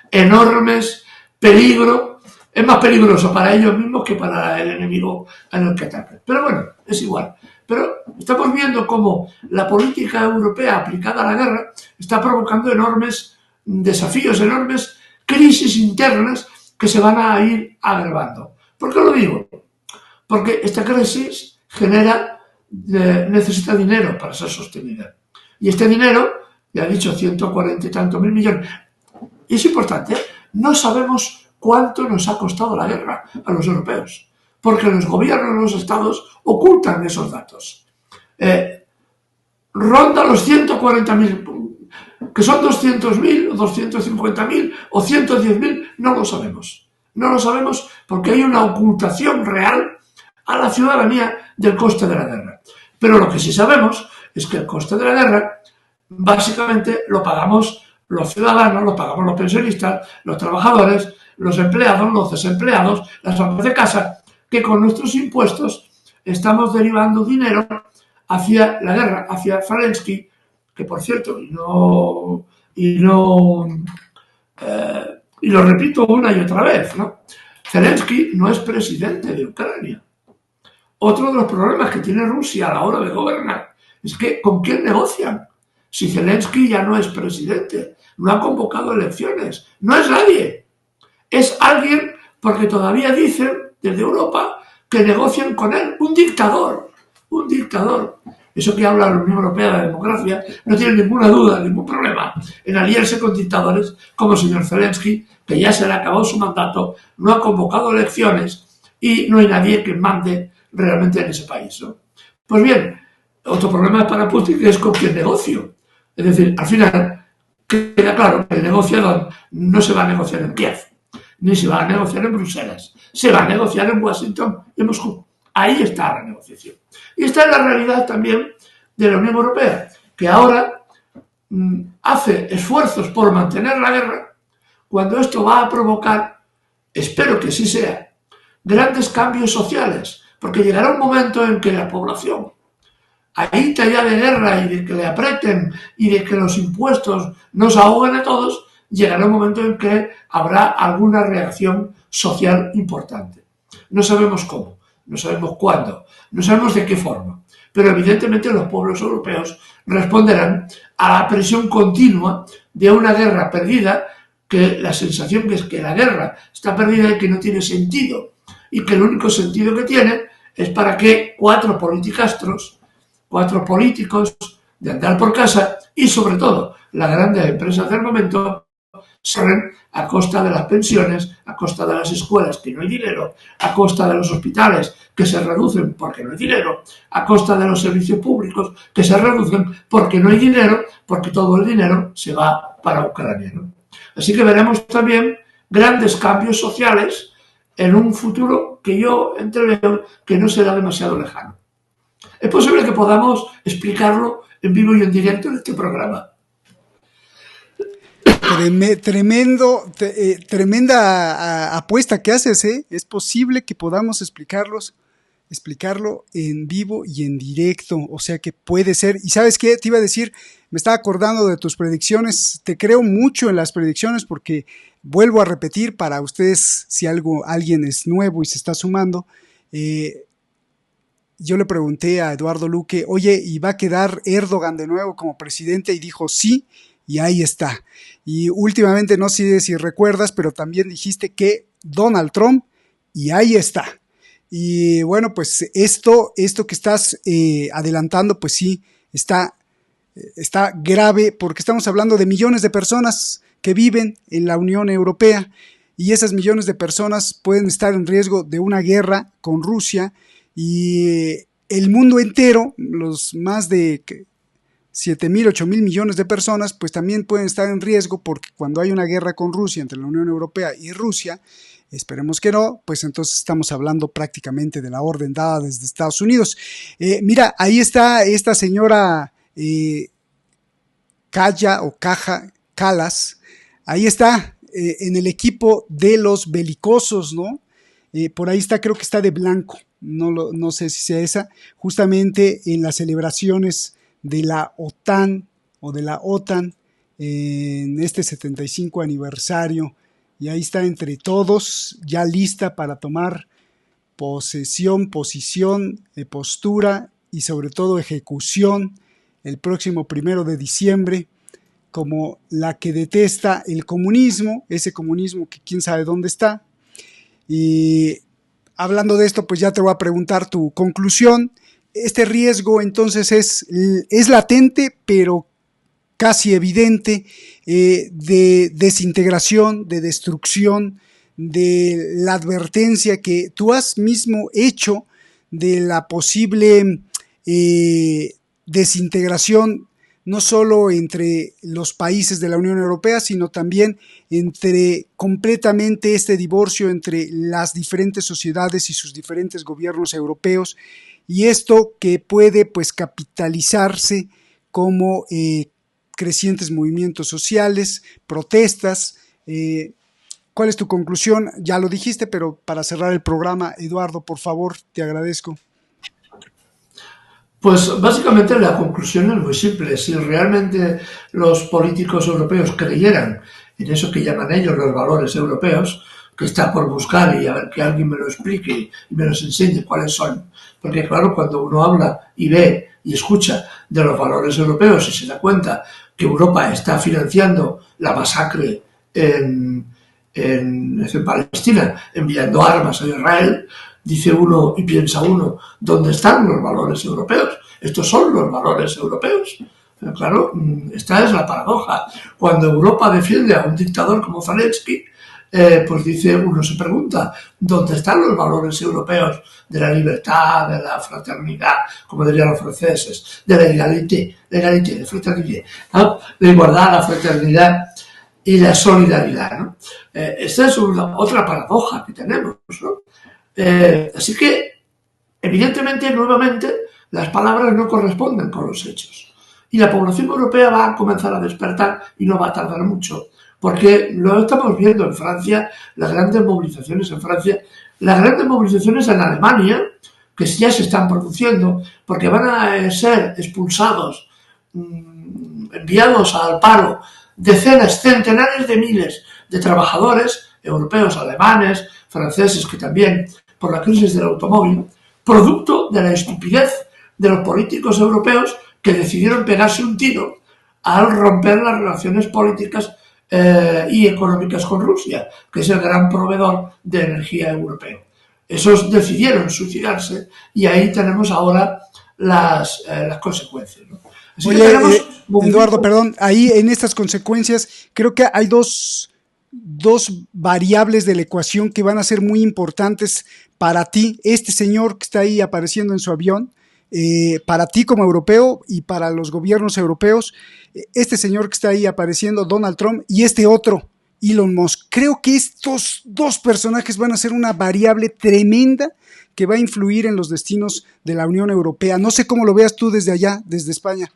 peligro. Es más peligroso para ellos mismos que para el enemigo en el que atacan. Pero bueno, es igual. Pero estamos viendo cómo la política europea aplicada a la guerra está provocando enormes desafíos, enormes crisis internas que se van a ir agravando. ¿Por qué lo digo? Porque esta crisis necesita dinero para ser sostenida. Y este dinero, ya he dicho, 140 y tantos mil millones. Y es importante, no sabemos cuánto nos ha costado la guerra a los europeos, porque los gobiernos de los estados ocultan esos datos. Ronda los 140.000, que son 200.000, o 250.000, o 110.000, no lo sabemos. No lo sabemos porque hay una ocultación real a la ciudadanía del coste de la guerra. Pero lo que sí sabemos es que el coste de la guerra básicamente lo pagamos los ciudadanos, lo pagamos los pensionistas, los trabajadores, los empleados, los desempleados, las amas de casa, que con nuestros impuestos estamos derivando dinero hacia la guerra, hacia Zelensky, que por cierto, y lo repito una y otra vez, ¿no? Zelensky no es presidente de Ucrania. Otro de los problemas que tiene Rusia a la hora de gobernar es que ¿con quién negocian? Si Zelensky ya no es presidente, no ha convocado elecciones, no es nadie. Es alguien porque todavía dicen desde Europa que negocian con él, un dictador. Eso que habla la Unión Europea de democracia no tiene ninguna duda, ningún problema en aliarse con dictadores como el señor Zelensky, que ya se le acabó su mandato, no ha convocado elecciones y no hay nadie que mande realmente en ese país, ¿no? Pues bien, otro problema para Putin es con quién negocio. Es decir, al final queda claro que el negociador no se va a negociar en Kiev, ni se va a negociar en Bruselas, se va a negociar en Washington y en Moscú. Ahí está la negociación. Y esta es la realidad también de la Unión Europea, que ahora hace esfuerzos por mantener la guerra, cuando esto va a provocar, espero que sí sea, grandes cambios sociales, porque llegará un momento en que la población, ahíta ya de guerra y de que le aprieten y de que los impuestos nos ahoguen a todos, llegará un momento en que habrá alguna reacción social importante. No sabemos cómo, no sabemos cuándo, no sabemos de qué forma, pero evidentemente los pueblos europeos responderán a la presión continua de una guerra perdida, que la sensación que es que la guerra está perdida y que no tiene sentido, y que el único sentido que tiene es para que cuatro políticos de andar por casa y sobre todo las grandes empresas de armamento salen a costa de las pensiones, a costa de las escuelas que no hay dinero, a costa de los hospitales que se reducen porque no hay dinero, a costa de los servicios públicos que se reducen porque no hay dinero, porque todo el dinero se va para Ucrania, ¿no? Así que veremos también grandes cambios sociales en un futuro que yo entreveo que no será demasiado lejano. Es posible que podamos explicarlo en vivo y en directo en este programa. Tremenda apuesta que haces, ¿eh? Es posible que podamos explicarlo en vivo y en directo, o sea que puede ser. Y ¿sabes qué? Te iba a decir, me estaba acordando de tus predicciones, te creo mucho en las predicciones porque vuelvo a repetir para ustedes, si alguien es nuevo y se está sumando, yo le pregunté a Eduardo Luque, oye, ¿y va a quedar Erdogan de nuevo como presidente? Y dijo sí, y ahí está. Y últimamente, no sé si recuerdas, pero también dijiste que Donald Trump, y ahí está. Y bueno, pues esto que estás adelantando, pues sí, está grave, porque estamos hablando de millones de personas que viven en la Unión Europea, y esas millones de personas pueden estar en riesgo de una guerra con Rusia, y el mundo entero, los más de 7.000, 8.000 millones de personas, pues también pueden estar en riesgo, porque cuando hay una guerra con Rusia, entre la Unión Europea y Rusia, esperemos que no, pues entonces estamos hablando prácticamente de la orden dada desde Estados Unidos. Mira, ahí está esta señora Kallas, ahí está en el equipo de los belicosos, ¿no? Por ahí está, creo que está de blanco, no sé si sea esa, justamente en las celebraciones de la OTAN en este 75 aniversario, y ahí está entre todos, ya lista para tomar posición, postura y sobre todo ejecución el próximo 1 de diciembre, como la que detesta el comunismo, ese comunismo que quién sabe dónde está. Y hablando de esto, pues ya te voy a preguntar tu conclusión. Este riesgo entonces es latente, pero casi evidente, de desintegración, de destrucción, de la advertencia que tú has mismo hecho de la posible desintegración, no solo entre los países de la Unión Europea, sino también entre completamente este divorcio entre las diferentes sociedades y sus diferentes gobiernos europeos, y esto que puede pues capitalizarse como crecientes movimientos sociales, protestas. ¿Cuál es tu conclusión? Ya lo dijiste, pero para cerrar el programa, Eduardo, por favor, te agradezco. Pues básicamente la conclusión es muy simple. Si realmente los políticos europeos creyeran en eso que llaman ellos los valores europeos, que está por buscar y a ver que alguien me lo explique y me los enseñe cuáles son. Porque claro, cuando uno habla y ve y escucha de los valores europeos y se da cuenta que Europa está financiando la masacre en Palestina, enviando armas a Israel, dice uno y piensa uno, ¿dónde están los valores europeos? ¿Estos son los valores europeos? Pero claro, esta es la paradoja. Cuando Europa defiende a un dictador como Zelensky, pues dice, uno se pregunta, ¿dónde están los valores europeos de la libertad, de la fraternidad, como dirían los franceses, de la égalité, de fraternité, ¿no? La igualdad, la fraternidad y la solidaridad, ¿no? Esta es otra paradoja que tenemos, ¿no? Así que, evidentemente, nuevamente, las palabras no corresponden con los hechos. Y la población europea va a comenzar a despertar y no va a tardar mucho, porque lo estamos viendo en Francia, las grandes movilizaciones en Francia, las grandes movilizaciones en Alemania, que ya se están produciendo, porque van a ser expulsados, enviados al paro decenas, centenares de miles de trabajadores europeos, alemanes, franceses, que también por la crisis del automóvil, producto de la estupidez de los políticos europeos que decidieron pegarse un tiro al romper las relaciones políticas y económicas con Rusia, que es el gran proveedor de energía europeo. Esos decidieron suicidarse y ahí tenemos ahora las consecuencias, ¿no? Así Oye, que tenemos Eduardo, perdón, ahí en estas consecuencias creo que hay dos variables de la ecuación que van a ser muy importantes para ti. Este señor que está ahí apareciendo en su avión, para ti como europeo y para los gobiernos europeos, este señor que está ahí apareciendo, Donald Trump, y este otro, Elon Musk. Creo que estos dos personajes van a ser una variable tremenda que va a influir en los destinos de la Unión Europea. No sé cómo lo veas tú desde allá, desde España.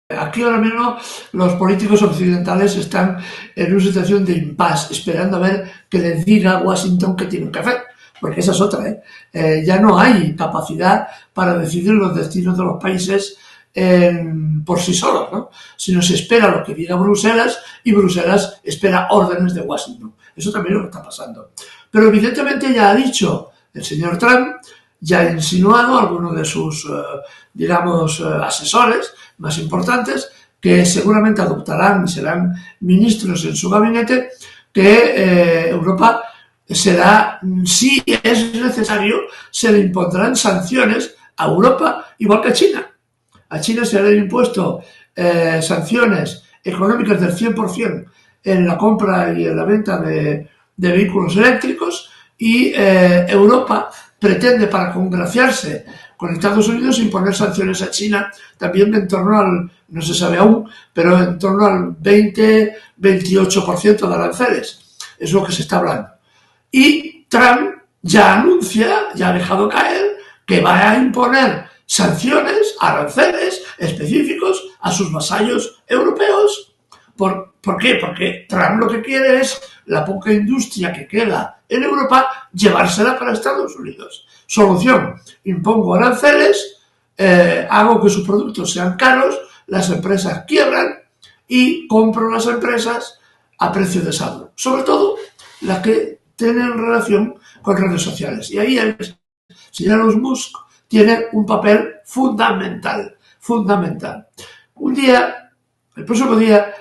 Aquí ahora mismo los políticos occidentales están en una situación de impasse, esperando a ver que les diga Washington qué tienen que hacer, porque esa es otra, ya no hay capacidad para decidir los destinos de los países por sí solos, ¿no? Sino se espera lo que diga Bruselas y Bruselas espera órdenes de Washington. Eso también es lo que está pasando. Pero evidentemente ya ha dicho el señor Trump, ya ha insinuado a algunos de sus, asesores más importantes, que seguramente adoptarán y serán ministros en su gabinete, que Europa será, si es necesario, se le impondrán sanciones a Europa igual que a China. A China se le han impuesto sanciones económicas del 100% en la compra y en la venta de vehículos eléctricos y Europa pretende, para congraciarse con Estados Unidos, imponer sanciones a China también en torno al, no se sabe aún, pero en torno al 20-28% de aranceles. Es lo que se está hablando. Y Trump ya anuncia, ya ha dejado caer, que va a imponer sanciones, aranceles específicos a sus vasallos europeos. ¿Por qué? Porque Trump lo que quiere es la poca industria que queda en Europa, llevársela para Estados Unidos. Solución: impongo aranceles, hago que sus productos sean caros, las empresas quiebran y compro las empresas a precio de saldo. Sobre todo las que tienen relación con redes sociales. Y ahí el señor Elon Musk tiene un papel fundamental. Un día, el próximo día,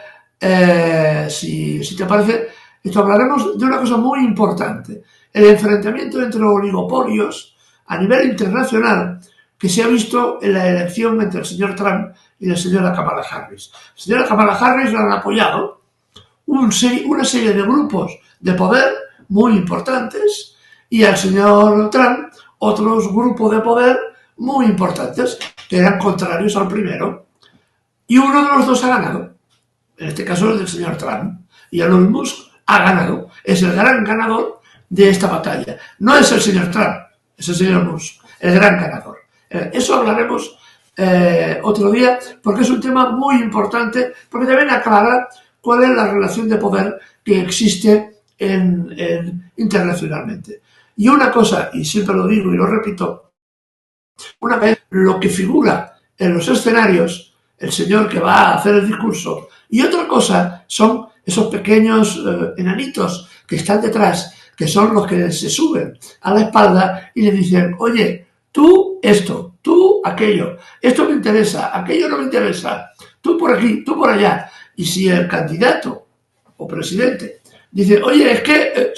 si te parece, hablaremos de una cosa muy importante: el enfrentamiento entre oligopolios a nivel internacional que se ha visto en la elección entre el señor Trump y la señora Kamala Harris. La señora Kamala Harris la han apoyado una serie de grupos de poder muy importantes y al señor Trump otros grupos de poder muy importantes que eran contrarios al primero, y uno de los dos ha ganado. En este caso es del señor Trump, y Elon Musk ha ganado, es el gran ganador de esta batalla. No es el señor Trump, es el señor Musk, el gran ganador. Eso hablaremos otro día, porque es un tema muy importante, porque también aclara cuál es la relación de poder que existe internacionalmente. Y una cosa, y siempre lo digo y lo repito, una vez lo que figura en los escenarios, el señor que va a hacer el discurso, y otra cosa son esos pequeños enanitos que están detrás, que son los que se suben a la espalda y le dicen: oye, tú esto, tú aquello, esto me interesa, aquello no me interesa, tú por aquí, tú por allá. Y si el candidato o presidente dice: oye, es que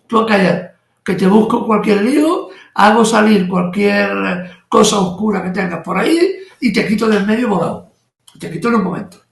tú a callar, que te busco cualquier lío, hago salir cualquier cosa oscura que tengas por ahí y te quito del medio volado, te quito en un momento.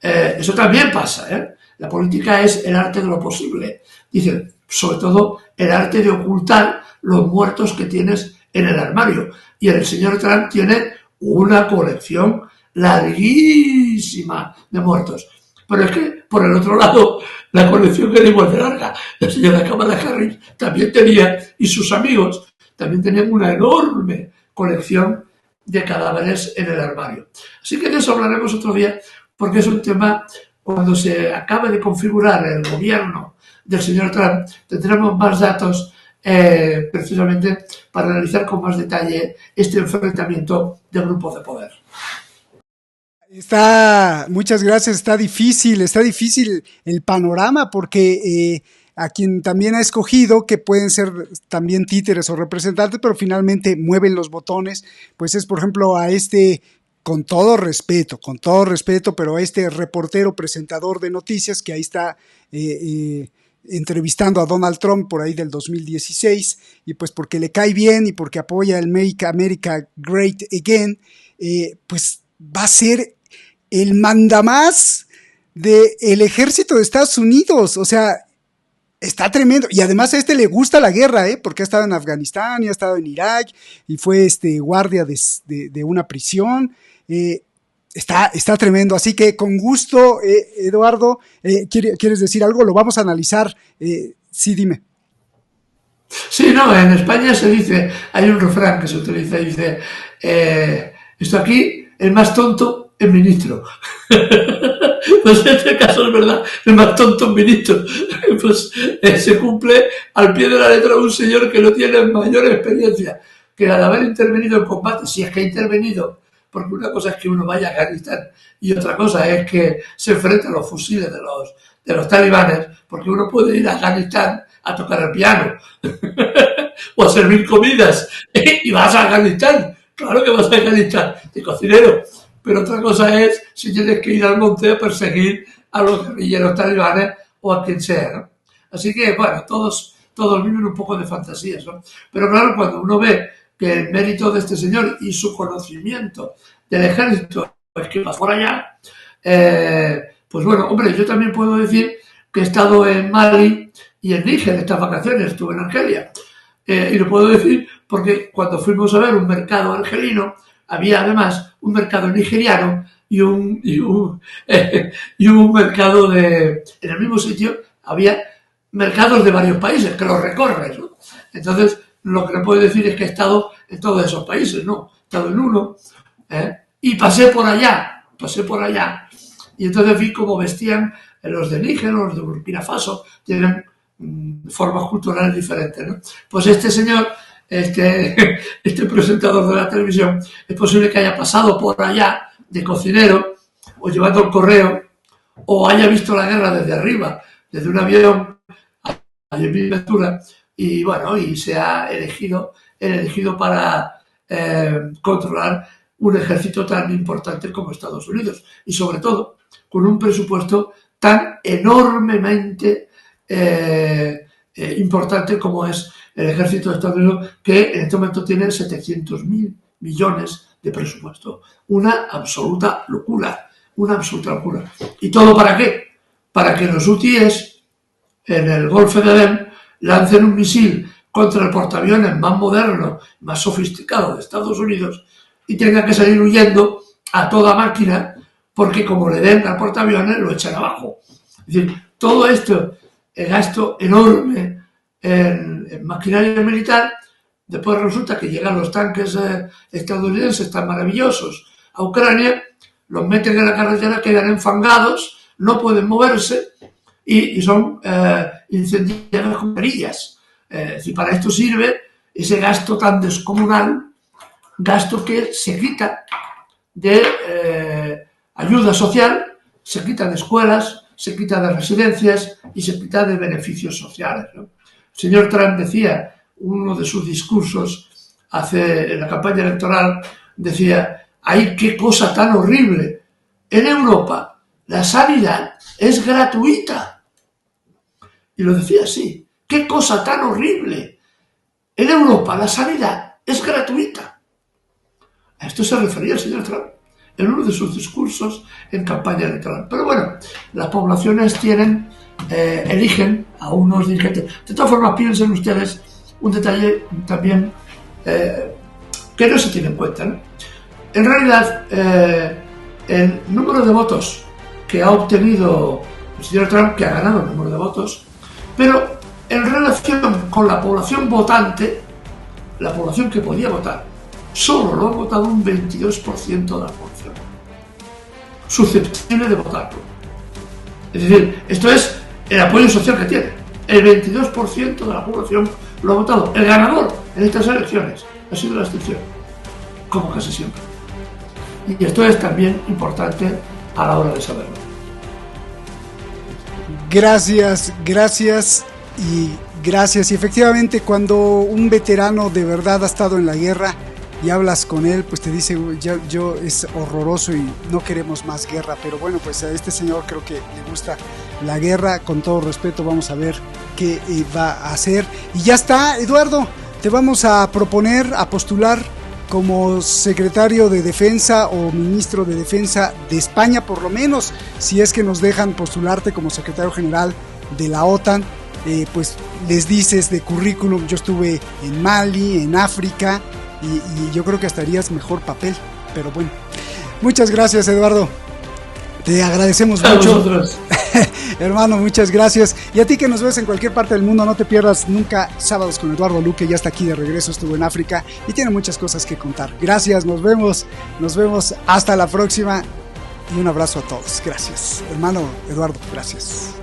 Eso también pasa, ¿eh? La política es el arte de lo posible. Dicen, sobre todo, el arte de ocultar los muertos que tienes en el armario. Y el señor Trump tiene una colección larguísima de muertos. Pero es que, por el otro lado, la colección era igual de larga. La señora Kamala Harris también tenía, y sus amigos también tenían una enorme colección de cadáveres en el armario. Así que de eso hablaremos otro día, porque es un tema, cuando se acabe de configurar el gobierno del señor Trump, tendremos más datos precisamente para analizar con más detalle este enfrentamiento de grupos de poder. Muchas gracias, está difícil el panorama porque a quien también ha escogido, que pueden ser también títeres o representantes, pero finalmente mueven los botones, pues es por ejemplo a con todo respeto, pero a este reportero presentador de noticias que ahí está entrevistando a Donald Trump por ahí del 2016, y pues porque le cae bien y porque apoya el Make America Great Again, pues va a ser el mandamás del ejército de Estados Unidos. O sea, está tremendo. Y además a le gusta la guerra, porque ha estado en Afganistán y ha estado en Irak y fue guardia de una prisión. Está tremendo. Así que con gusto, Eduardo, ¿quieres decir algo? Lo vamos a analizar. Sí, dime. Sí, no, en España se dice, hay un refrán que se utiliza, dice, esto aquí, el más tonto, el ministro. Pues en este caso es verdad, el más tonto es ministro. Pues se cumple al pie de la letra un señor que no tiene mayor experiencia, que al haber intervenido en combate, si es que ha intervenido, porque una cosa es que uno vaya a Afganistán y otra cosa es que se enfrente a los fusiles de los talibanes, porque uno puede ir a Afganistán a tocar el piano o a servir comidas y vas a Afganistán. Claro que vas a Afganistán de cocinero, pero otra cosa es si tienes que ir al monte a perseguir a los guerrilleros talibanes o a quien sea, ¿no? Así que, bueno, todos viven un poco de fantasías, ¿no? Pero claro, cuando uno ve que el mérito de este señor y su conocimiento del ejército es que va por allá, pues bueno, hombre, yo también puedo decir que he estado en Mali y en Níger estas vacaciones, estuve en Argelia, y lo puedo decir porque cuando fuimos a ver un mercado argelino, había además un mercado nigeriano y un mercado en el mismo sitio había mercados de varios países que los recorres, ¿no? Entonces, lo que le puedo decir es que he estado en todos esos países, ¿no? He estado en uno, y pasé por allá, y entonces vi cómo vestían los de Níger, los de Burkina Faso, tienen formas culturales diferentes, ¿no? Pues este señor, este presentador de la televisión, es posible que haya pasado por allá de cocinero, o llevando el correo, o haya visto la guerra desde arriba, desde un avión a 10.000 alturas, y bueno, y se ha elegido para controlar un ejército tan importante como Estados Unidos, y sobre todo con un presupuesto tan enormemente importante como es el ejército de Estados Unidos, que en este momento tiene 700.000 millones de presupuesto. Una absoluta locura. ¿Y todo para qué? Para que los hutíes en el Golfo de Adén lancen un misil contra el portaaviones más moderno, más sofisticado de Estados Unidos y tengan que salir huyendo a toda máquina porque como le den al portaaviones lo echan abajo. Es decir, todo esto, el gasto enorme en maquinaria militar, después resulta que llegan los tanques estadounidenses tan maravillosos a Ucrania, los meten en la carretera, quedan enfangados, no pueden moverse y son incendiados con perillas. Es decir, para esto sirve ese gasto tan descomunal, gasto que se quita de ayuda social, se quita de escuelas, se quita de residencias y se quita de beneficios sociales, ¿no? El señor Trump decía, uno de sus discursos en la campaña electoral, decía, ¡ay, qué cosa tan horrible! En Europa la sanidad es gratuita. Y lo decía así, ¡qué cosa tan horrible! En Europa la sanidad es gratuita. A esto se refería el señor Trump en uno de sus discursos en campaña electoral. Pero bueno, las poblaciones eligen a unos dirigentes. De todas formas, piensen ustedes un detalle también que no se tiene en cuenta, ¿no? En realidad, el número de votos que ha obtenido el señor Trump, que ha ganado el número de votos, pero en relación con la población votante, la población que podía votar, solo lo ha votado un 22% de la población susceptible de votarlo. Es decir, esto es el apoyo social que tiene. El 22% de la población lo ha votado. El ganador en estas elecciones ha sido la abstención, como casi siempre. Y esto es también importante a la hora de saberlo. Gracias. Y efectivamente, cuando un veterano de verdad ha estado en la guerra y hablas con él, pues te dice, yo es horroroso y no queremos más guerra. Pero bueno, pues a este señor creo que le gusta la guerra. Con todo respeto, vamos a ver qué va a hacer. Y ya está, Eduardo, te vamos a proponer, a postular como secretario de Defensa o ministro de Defensa de España, por lo menos, si es que nos dejan postularte como secretario general de la OTAN. Pues les dices de currículum, yo estuve en Mali, en África, y yo creo que hasta harías mejor papel. Pero bueno, muchas gracias, Eduardo, te agradecemos mucho. Hermano, muchas gracias. Y a ti que nos ves en cualquier parte del mundo, no te pierdas nunca Sábados con Eduardo Luque. Ya está aquí de regreso, estuvo en África y tiene muchas cosas que contar. Gracias, nos vemos hasta la próxima y un abrazo a todos. Gracias, hermano Eduardo, gracias.